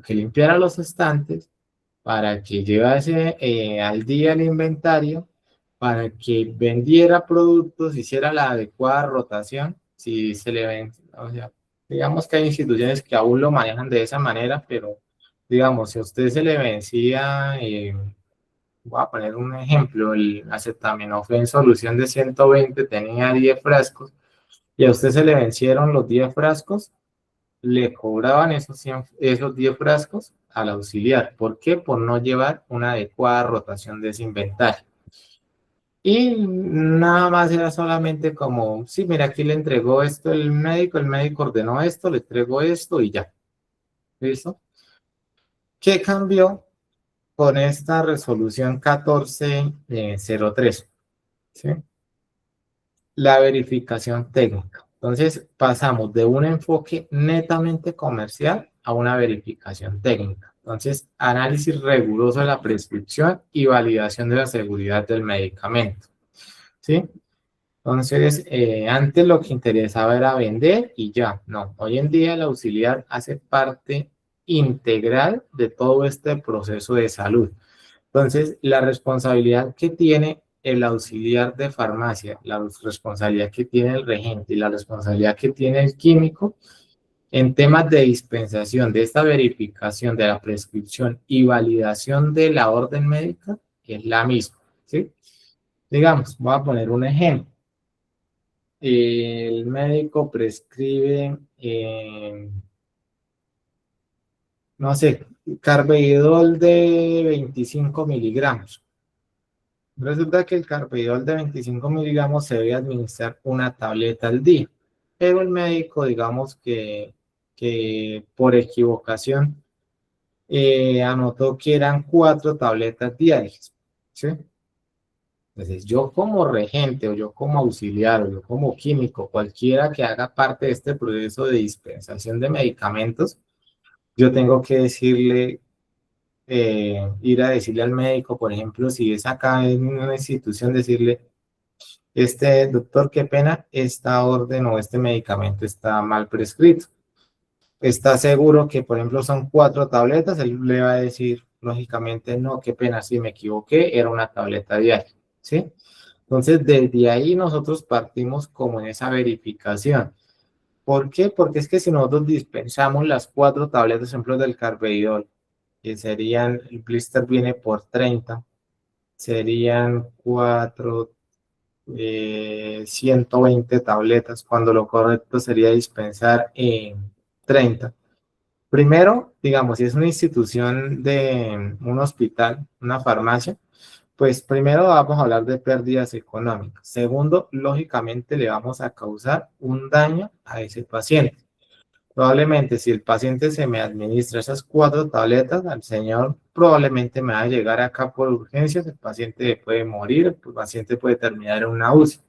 que limpiara los estantes, para que llevase al día el inventario, para que vendiera productos, hiciera la adecuada rotación, si se le ven, o sea, digamos que hay instituciones que aún lo manejan de esa manera, pero digamos, si a usted se le vencía voy a poner un ejemplo, el acetaminofén solución de 120 tenía 10 frascos y a usted se le vencieron los 10 frascos, le cobraban esos 10 frascos al auxiliar. ¿Por qué? Por no llevar una adecuada rotación de ese inventario. Y nada más era solamente como, sí, mira, aquí le entregó esto el médico ordenó esto, le entregó esto y ya. ¿Listo? ¿Qué cambió con esta resolución 1403? ¿Sí? La verificación técnica. Entonces pasamos de un enfoque netamente comercial a una verificación técnica. Entonces, análisis riguroso de la prescripción y validación de la seguridad del medicamento. ¿Sí? Entonces, antes lo que interesaba era vender y ya. No, hoy en día el auxiliar hace parte integral de todo este proceso de salud. Entonces, la responsabilidad que tiene el auxiliar de farmacia, la responsabilidad que tiene el regente y la responsabilidad que tiene el químico en temas de dispensación de esta verificación de la prescripción y validación de la orden médica es la misma, ¿sí? Digamos, voy a poner un ejemplo. El médico prescribe, no sé, carvedilol de 25 miligramos. Resulta que el carvedilol de 25 miligramos se debe administrar una tableta al día, pero el médico, digamos que por equivocación anotó que eran 4 tabletas diarias, ¿sí? Entonces, yo como regente o yo como auxiliar o yo como químico, cualquiera que haga parte de este proceso de dispensación de medicamentos, yo tengo que decirle, ir a decirle al médico, por ejemplo, si es acá en una institución, decirle, este doctor, qué pena, esta orden o este medicamento está mal prescrito. ¿Está seguro que, por ejemplo, son 4 tabletas? Él le va a decir, lógicamente, no, qué pena, sí me equivoqué, era una tableta diaria, ¿sí? Entonces, desde ahí nosotros partimos como en esa verificación. ¿Por qué? Porque es que si nosotros dispensamos las 4 tabletas, ejemplo, del carvedilol, que serían, el blister viene por 30, serían 4, 120 tabletas, cuando lo correcto sería dispensar en 30. Primero, digamos, si es una institución de un hospital, una farmacia, pues primero vamos a hablar de pérdidas económicas. Segundo, lógicamente le vamos a causar un daño a ese paciente. Probablemente si el paciente se me administra esas 4 tabletas, al señor probablemente me va a llegar acá por urgencias, el paciente puede morir, el paciente puede terminar en una UCI.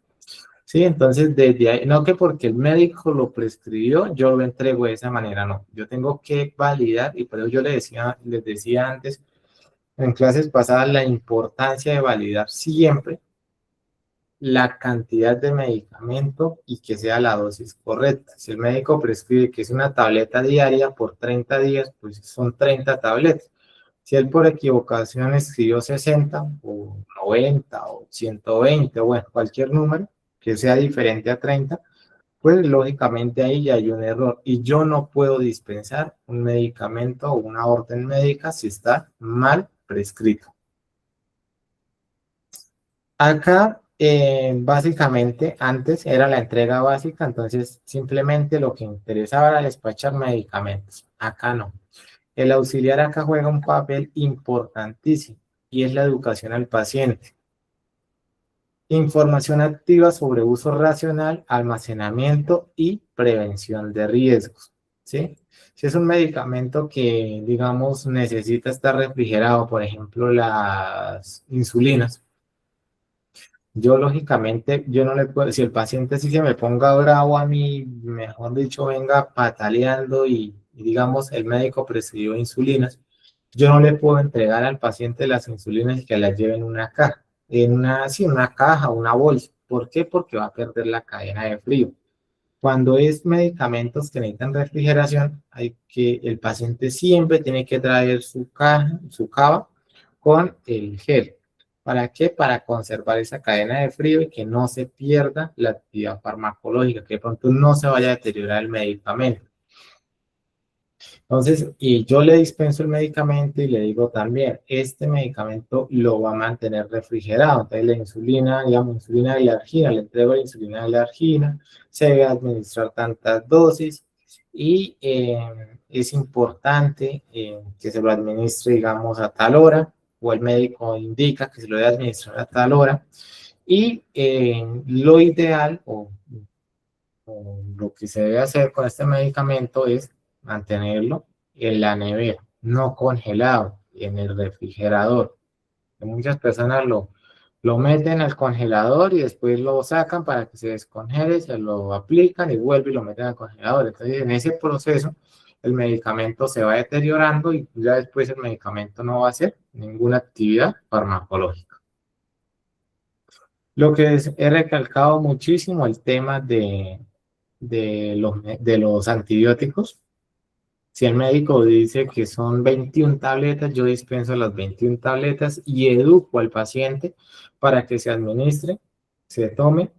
Sí, entonces desde ahí, no que porque el médico lo prescribió, yo lo entrego de esa manera, no. Yo tengo que validar, y por eso yo les decía antes, en clases pasadas, la importancia de validar siempre la cantidad de medicamento y que sea la dosis correcta. Si el médico prescribe que es una tableta diaria por 30 días, pues son 30 tabletas. Si él por equivocación escribió 60 o 90 o 120, o bueno, cualquier número que sea diferente a 30, pues lógicamente ahí ya hay un error y yo no puedo dispensar un medicamento o una orden médica si está mal prescrito. Acá, básicamente, antes era la entrega básica, entonces simplemente lo que interesaba era despachar medicamentos. Acá no. El auxiliar acá juega un papel importantísimo y es la educación al paciente. Información activa sobre uso racional, almacenamiento y prevención de riesgos, ¿sí? Si es un medicamento que, digamos, necesita estar refrigerado, por ejemplo, las insulinas, yo lógicamente, yo no le puedo, si el paciente sí se me ponga bravo a mí, mejor dicho, venga pataleando y digamos el médico prescribió insulinas, yo no le puedo entregar al paciente las insulinas y que las lleve en una caja, sí, una caja, una bolsa. ¿Por qué? Porque va a perder la cadena de frío. Cuando es medicamentos que necesitan refrigeración, el paciente siempre tiene que traer su caja, su cava con el gel. ¿Para qué? Para conservar esa cadena de frío y que no se pierda la actividad farmacológica, que de pronto no se vaya a deteriorar el medicamento. Entonces, y yo le dispenso el medicamento y le digo también, este medicamento lo va a mantener refrigerado. Entonces, la insulina, digamos, insulina de la argina, le entrego la insulina de la argina, se debe administrar tantas dosis y es importante que se lo administre, digamos, a tal hora, o el médico indica que se lo debe administrar a tal hora. Y lo ideal o lo que se debe hacer con este medicamento es mantenerlo en la nevera, no congelado, en el refrigerador. Muchas personas lo meten al congelador y después lo sacan para que se descongele, se lo aplican y vuelve y lo meten al congelador. Entonces, en ese proceso, el medicamento se va deteriorando y ya después el medicamento no va a hacer ninguna actividad farmacológica. Lo que he recalcado muchísimo el tema de los antibióticos. Si el médico dice que son 21 tabletas, yo dispenso las 21 tabletas y educo al paciente para que se administre, se tome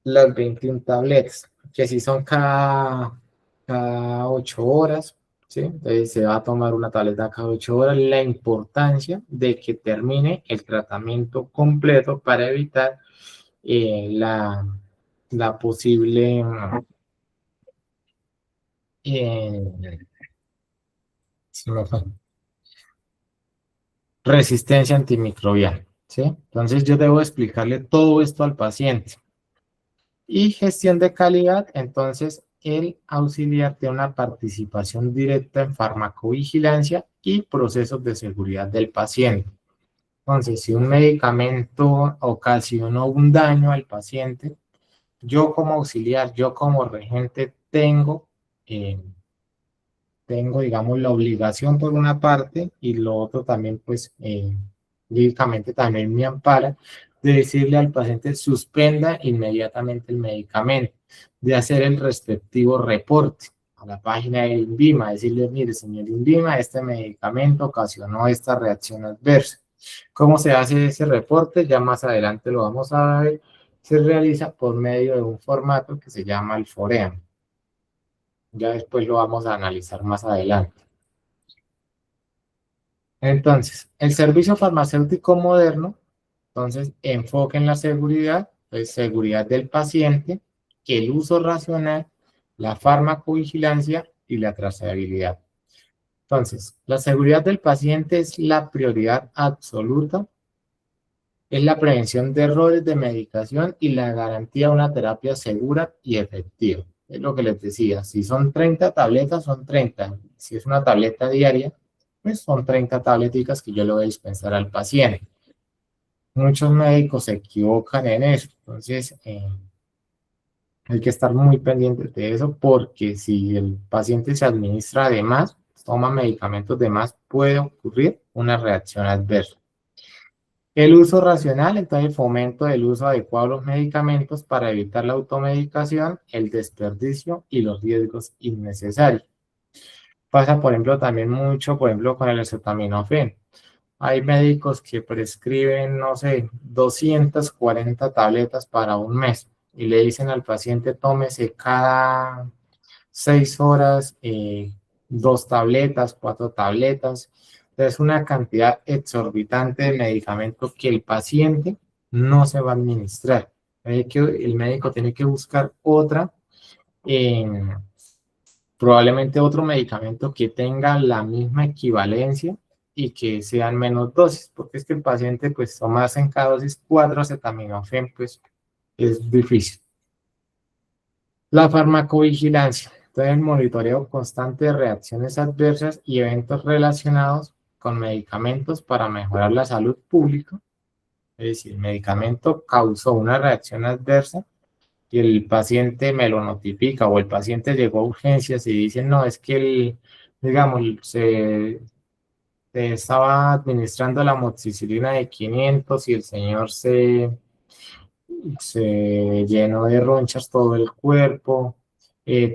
las 21 tabletas, que si son cada 8 horas, ¿sí? Entonces se va a tomar una tableta cada 8 horas. La importancia de que termine el tratamiento completo para evitar la posible eh, se me fue, resistencia antimicrobiana, ¿sí? Entonces yo debo explicarle todo esto al paciente. Y gestión de calidad, entonces el auxiliar tiene una participación directa en farmacovigilancia y procesos de seguridad del paciente. Entonces, si un medicamento ocasionó un daño al paciente, yo como auxiliar, yo como regente tengo, digamos, la obligación por una parte y lo otro también, pues, lógicamente también me ampara de decirle al paciente suspenda inmediatamente el medicamento, de hacer el respectivo reporte a la página del INVIMA, decirle, mire, señor INVIMA, este medicamento ocasionó esta reacción adversa. ¿Cómo se hace ese reporte? Ya más adelante lo vamos a ver. Se realiza por medio de un formato que se llama el FOREAM. Ya después lo vamos a analizar más adelante. Entonces, el servicio farmacéutico moderno, entonces, enfoque en la seguridad, pues, seguridad del paciente, el uso racional, la farmacovigilancia y la trazabilidad. Entonces, la seguridad del paciente es la prioridad absoluta, es la prevención de errores de medicación y la garantía de una terapia segura y efectiva. Es lo que les decía, si son 30 tabletas, son 30. Si es una tableta diaria, pues son 30 tableticas que yo le voy a dispensar al paciente. Muchos médicos se equivocan en eso, entonces hay que estar muy pendiente de eso porque si el paciente se administra de más, toma medicamentos de más, puede ocurrir una reacción adversa. El uso racional, entonces el fomento del uso adecuado de los medicamentos para evitar la automedicación, el desperdicio y los riesgos innecesarios. Pasa, por ejemplo, también mucho, por ejemplo, con el acetaminofén. Hay médicos que prescriben, no sé, 240 tabletas para un mes y le dicen al paciente, tómese cada 6 horas 2 tabletas, 4 tabletas. Es una cantidad exorbitante de medicamentos que el paciente no se va a administrar. El médico tiene que buscar eh, probablemente otro medicamento que tenga la misma equivalencia y que sean menos dosis, porque es que el paciente, pues, tomarse en cada dosis 4 acetaminofén, pues, es difícil. La farmacovigilancia, entonces el monitoreo constante de reacciones adversas y eventos relacionados con medicamentos para mejorar la salud pública. Es decir, el medicamento causó una reacción adversa y el paciente me lo notifica o el paciente llegó a urgencias y dice, no, es que digamos, se estaba administrando la amoxicilina de 500 y el señor se llenó de ronchas todo el cuerpo,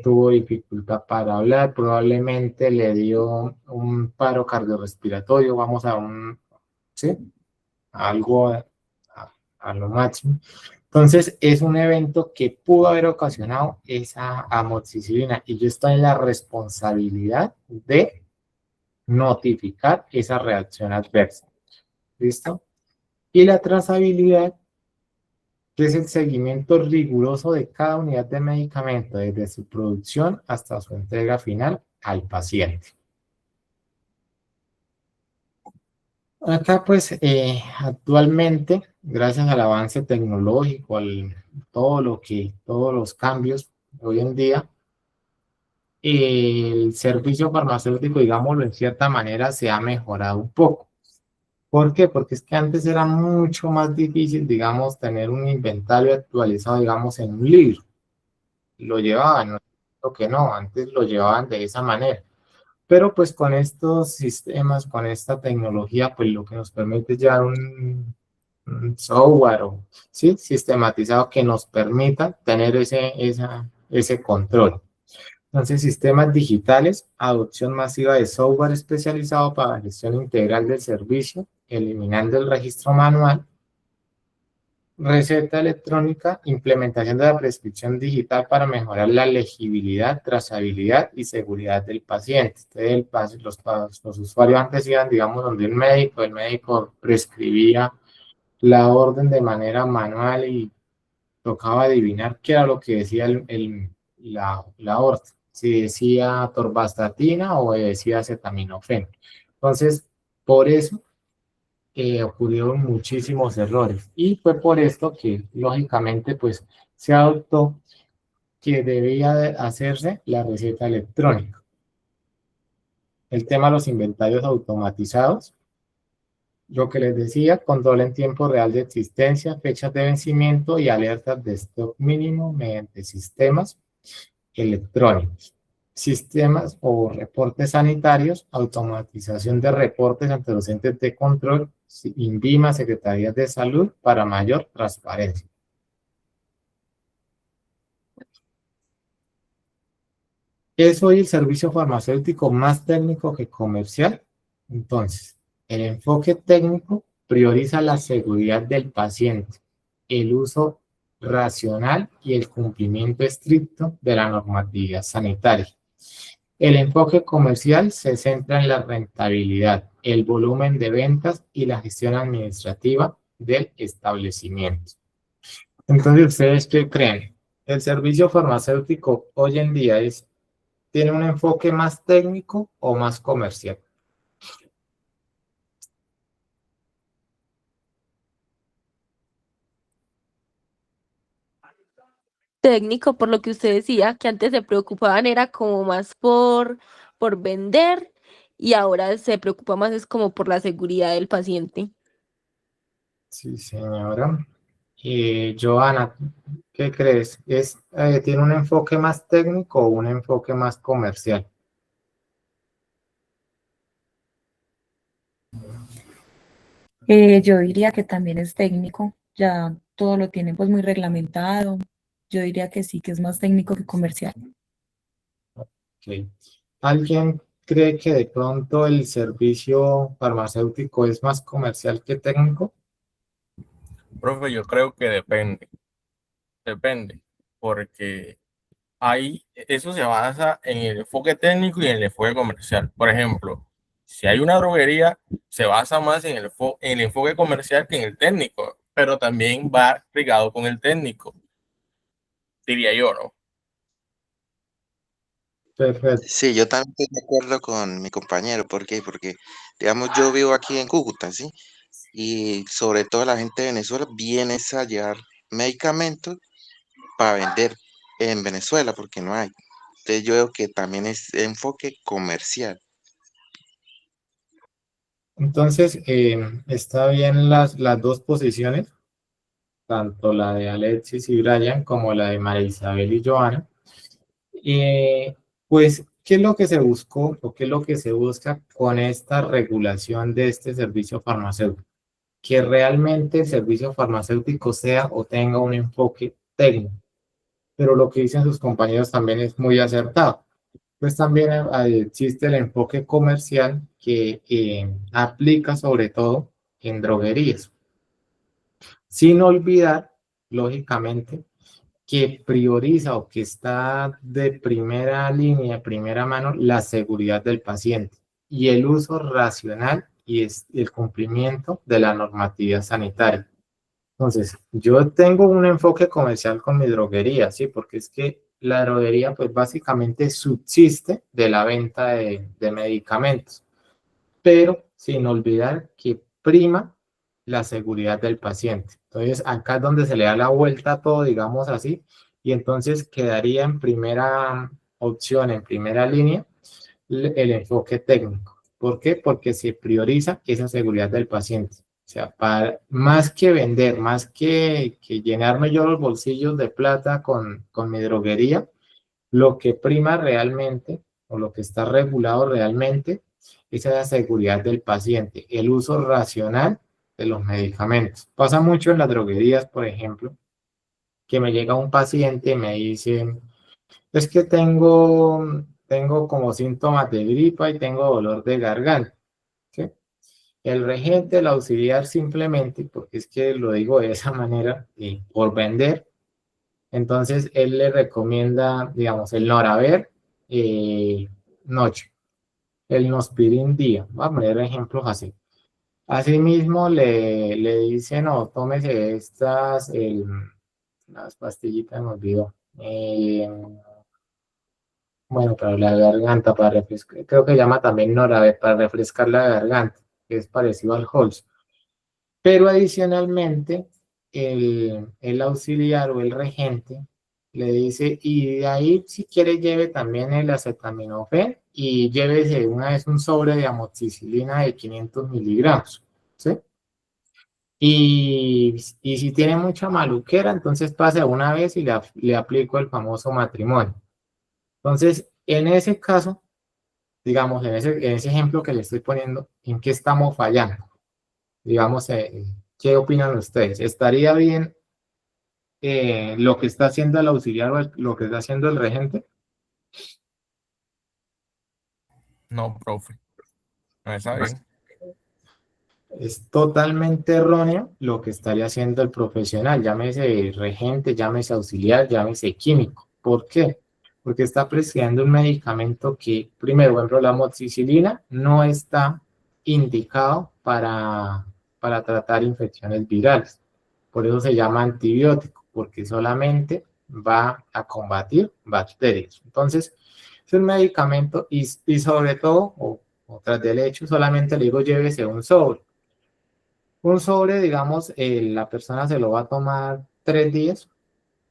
tuvo dificultad para hablar, probablemente le dio un paro cardiorrespiratorio, vamos a ¿sí? Algo a lo máximo. Entonces, es un evento que pudo haber ocasionado esa amoxicilina y yo estoy en la responsabilidad de notificar esa reacción adversa. ¿Listo? Y la trazabilidad, que es el seguimiento riguroso de cada unidad de medicamento, desde su producción hasta su entrega final al paciente. Acá, pues, actualmente, gracias al avance tecnológico, todos los cambios hoy en día, el servicio farmacéutico, digámoslo en cierta manera, se ha mejorado un poco. ¿Por qué? Porque es que antes era mucho más difícil, digamos, tener un inventario actualizado, digamos, en un libro. Lo llevaban, no lo que no, antes lo llevaban de esa manera. Pero pues con estos sistemas, con esta tecnología, pues lo que nos permite es llevar un software o, ¿sí? Sistematizado que nos permita tener ese control. Entonces, sistemas digitales, adopción masiva de software especializado para la gestión integral del servicio, eliminando el registro manual, receta electrónica, implementación de la prescripción digital para mejorar la legibilidad, trazabilidad y seguridad del paciente. Entonces, los usuarios antes iban, digamos, donde el médico prescribía la orden de manera manual y tocaba adivinar qué era lo que decía la orden, si decía torvastatina o decía acetaminofén. Entonces, por eso ocurrieron muchísimos errores y fue por esto que, lógicamente, pues se adoptó que debía de hacerse la receta electrónica. El tema de los inventarios automatizados, lo que les decía, control en tiempo real de existencia, fechas de vencimiento y alertas de stock mínimo mediante sistemas electrónicos. Sistemas o reportes sanitarios, automatización de reportes ante los entes de control, INVIMA, Secretarías de Salud, para mayor transparencia. ¿Es hoy el servicio farmacéutico más técnico que comercial? Entonces, el enfoque técnico prioriza la seguridad del paciente, el uso racional y el cumplimiento estricto de la normatividad sanitaria. El enfoque comercial se centra en la rentabilidad, el volumen de ventas y la gestión administrativa del establecimiento. Entonces, ¿ustedes qué creen? ¿El servicio farmacéutico hoy en día tiene un enfoque más técnico o más comercial? Técnico, por lo que usted decía, que antes se preocupaban era como más por vender y ahora se preocupa más es como por la seguridad del paciente. Sí, señora. Joana, ¿qué crees? ¿Tiene un enfoque más técnico o un enfoque más comercial? Yo diría que también es técnico, ya todo lo tienen pues muy reglamentado. Yo diría que sí, que es más técnico que comercial. Ok. ¿Alguien cree que de pronto el servicio farmacéutico es más comercial que técnico? Profe, yo creo que depende, porque eso se basa en el enfoque técnico y en el enfoque comercial. Por ejemplo, si hay una droguería, se basa más en el enfoque comercial que en el técnico, pero también va ligado con el técnico, diría yo, ¿no? Perfecto. Sí, yo también estoy de acuerdo con mi compañero. ¿Por qué? Porque, digamos, yo vivo aquí en Cúcuta, ¿sí? Y sobre todo la gente de Venezuela viene a llevar medicamentos para vender en Venezuela porque no hay. Entonces yo veo que también es enfoque comercial. Entonces, está bien las dos posiciones, tanto la de Alexis y Brian como la de María Isabel y Joana. Eh, pues, ¿qué es lo que se buscó o qué es lo que se busca con esta regulación de este servicio farmacéutico? Que realmente el servicio farmacéutico sea o tenga un enfoque técnico. Pero lo que dicen sus compañeros también es muy acertado. Pues también existe el enfoque comercial que aplica sobre todo en droguerías. Sin olvidar lógicamente, que prioriza o que está de primera línea, primera mano, la seguridad del paciente y el uso racional y el cumplimiento de la normatividad sanitaria. Entonces, yo tengo un enfoque comercial con mi droguería, ¿sí? Porque es que la droguería, pues básicamente subsiste de la venta de medicamentos, pero sin olvidar que prima la seguridad del paciente. Entonces, acá es donde se le da la vuelta a todo, digamos así, y entonces quedaría en primera opción, en primera línea, el enfoque técnico. ¿Por qué? Porque se prioriza esa seguridad del paciente. O sea, más que vender, más que llenarme yo los bolsillos de plata con mi droguería, lo que prima realmente o lo que está regulado realmente es la seguridad del paciente, el uso racional de los medicamentos. Pasa mucho en las droguerías, por ejemplo, que me llega un paciente y me dice, es que tengo como síntomas de gripa y tengo dolor de garganta, ¿sí? El regente, el auxiliar simplemente, porque es que lo digo de esa manera, y por vender, entonces él le recomienda, digamos, el Noraver noche, el Nospirin día. Voy a poner ejemplos así. Asimismo, le dice, no, tómese las pastillitas, me olvidó. Bueno, para la garganta, para refrescar, creo que llama también Noraver para refrescar la garganta, que es parecido al Halls. Pero adicionalmente, el auxiliar o el regente le dice, y de ahí si quiere lleve también el acetaminofén y llévese una vez un sobre de amoxicilina de 500 miligramos, ¿sí? Y si tiene mucha maluquera, entonces pase una vez y le aplico el famoso matrimonio. Entonces, en ese caso, digamos, en ese ejemplo que le estoy poniendo, ¿en qué estamos fallando? Digamos, ¿qué opinan ustedes? ¿Estaría bien lo que está haciendo el auxiliar o lo que está haciendo el regente? No, profe. No está bien. Es totalmente erróneo lo que estaría haciendo el profesional, llámese regente, llámese auxiliar, llámese químico. ¿Por qué? Porque está prescribiendo un medicamento que, primero, por ejemplo, la amoxicilina no está indicado para tratar infecciones virales. Por eso se llama antibiótico, porque solamente va a combatir bacterias. Entonces, es un medicamento y sobre todo, o tras del hecho, solamente le digo llévese un sobre. Un sobre, digamos, la persona se lo va a tomar 3 días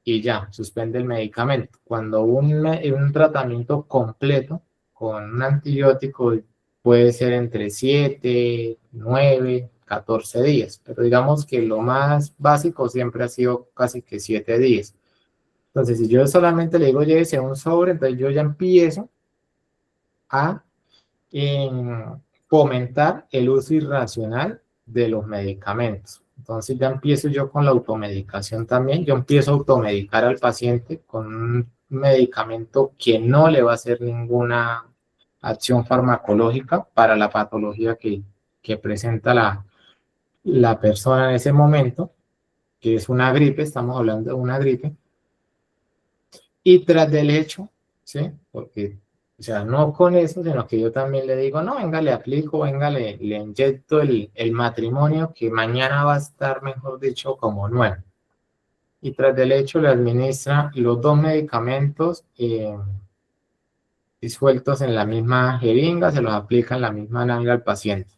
y ya, suspende el medicamento. Cuando un tratamiento completo con un antibiótico puede ser entre 7, 9, 14 días, pero digamos que lo más básico siempre ha sido casi que 7 días. Entonces, si yo solamente le digo llévese un sobre, entonces yo ya empiezo a fomentar el uso irracional de los medicamentos. Entonces ya empiezo yo con la automedicación también. Yo empiezo a automedicar al paciente con un medicamento que no le va a hacer ninguna acción farmacológica para la patología que presenta la persona en ese momento, que es una gripe, estamos hablando de una gripe. Y tras del hecho, ¿sí? Porque, o sea, no con eso, sino que yo también le digo, no, venga, le aplico, venga, le inyecto el matrimonio que mañana va a estar, mejor dicho, como nuevo. Y tras del hecho le administra los dos medicamentos disueltos en la misma jeringa, se los aplica en la misma nalga al paciente.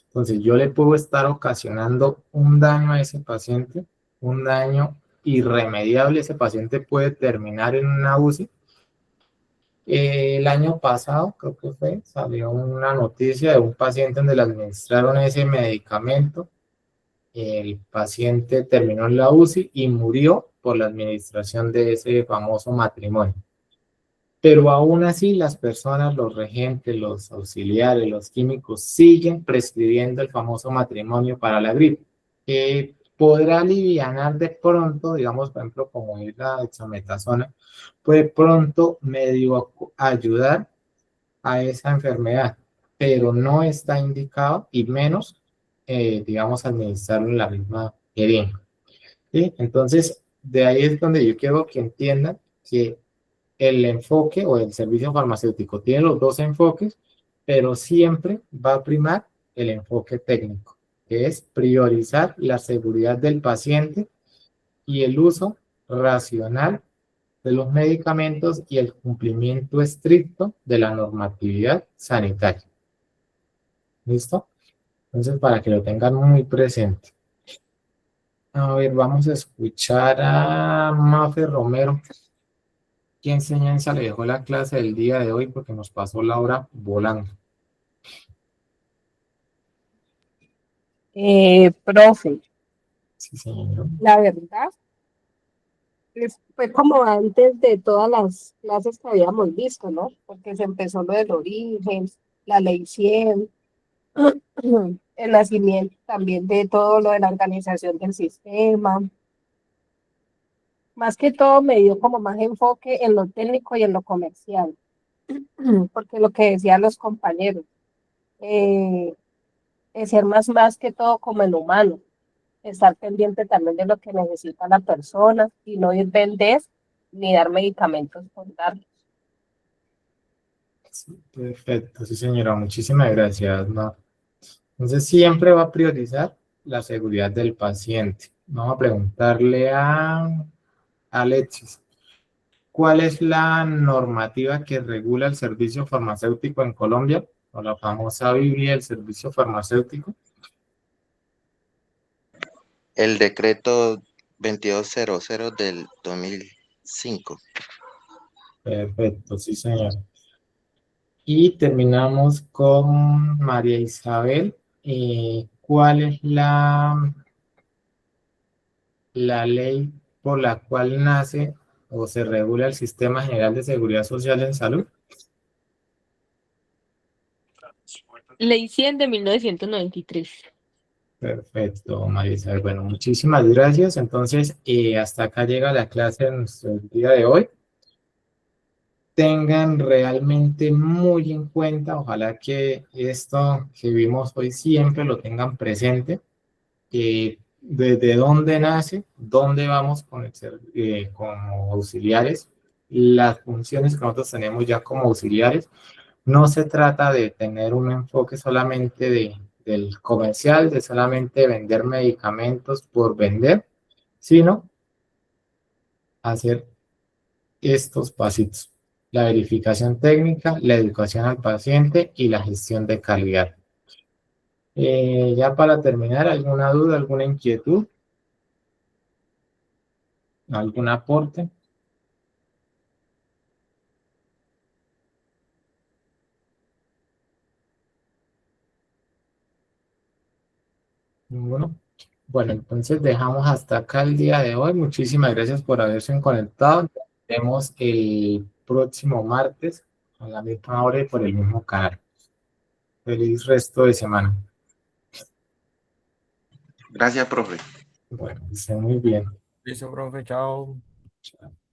Entonces yo le puedo estar ocasionando un daño a ese paciente, un daño irremediable. Ese paciente puede terminar en una UCI. El año pasado, creo que fue, salió una noticia de un paciente donde le administraron ese medicamento. El paciente terminó en la UCI y murió por la administración de ese famoso matrimonio. Pero aún así, las personas, los regentes, los auxiliares, los químicos, siguen prescribiendo el famoso matrimonio para la gripe. Podrá alivianar de pronto, digamos, por ejemplo, como es la dexametasona, puede pronto medio ayudar a esa enfermedad, pero no está indicado y menos, digamos, administrarlo en la misma jeringa. ¿sí? Entonces, de ahí es donde yo quiero que entiendan que el enfoque o el servicio farmacéutico tiene los dos enfoques, pero siempre va a primar el enfoque técnico, que es priorizar la seguridad del paciente y el uso racional de los medicamentos y el cumplimiento estricto de la normatividad sanitaria. ¿Listo? Entonces, para que lo tengan muy presente. A ver, vamos a escuchar a Mafe Romero. ¿Qué enseñanza le dejó la clase del día de hoy? Porque nos pasó la hora volando. Profe, Sí, señor. la verdad, fue como antes de todas las clases que habíamos visto, ¿no? Porque se empezó lo del origen, la ley 100, el nacimiento también de todo lo de la organización del sistema. Más que todo me dio como más enfoque en lo técnico y en lo comercial, porque lo que decían los compañeros, eh, es ser más que todo como el humano, estar pendiente también de lo que necesita la persona y no ir vender ni dar medicamentos por dar. Sí, perfecto, sí, señora. Muchísimas gracias, ¿no? Entonces, siempre va a priorizar la seguridad del paciente. Vamos a preguntarle a Alexis. ¿Cuál es la normativa que regula el servicio farmacéutico en Colombia? O la famosa Biblia del servicio farmacéutico. El decreto 2200 del 2005. Perfecto, sí, señor. Y terminamos con María Isabel. ¿Cuál es la ley por la cual nace o se regula el Sistema General de Seguridad Social en Salud? Ley 100 de 1993. Perfecto, María Isabel. Bueno, muchísimas gracias. Entonces, hasta acá llega la clase de nuestro día de hoy. Tengan realmente muy en cuenta, ojalá que esto que vimos hoy siempre lo tengan presente, desde dónde nace, dónde vamos con como auxiliares, las funciones que nosotros tenemos ya como auxiliares. No se trata de tener un enfoque solamente del comercial, de solamente vender medicamentos por vender, sino hacer estos pasitos: la verificación técnica, la educación al paciente y la gestión de calidad. Ya para terminar, ¿alguna duda, alguna inquietud, algún aporte? Ninguno. Bueno, entonces dejamos hasta acá el día de hoy. Muchísimas gracias por haberse conectado. Nos vemos el próximo martes a la misma hora y por el mismo canal. Feliz resto de semana. Gracias, profe. Bueno, que estén muy bien. Listo, profe, chao. Chao.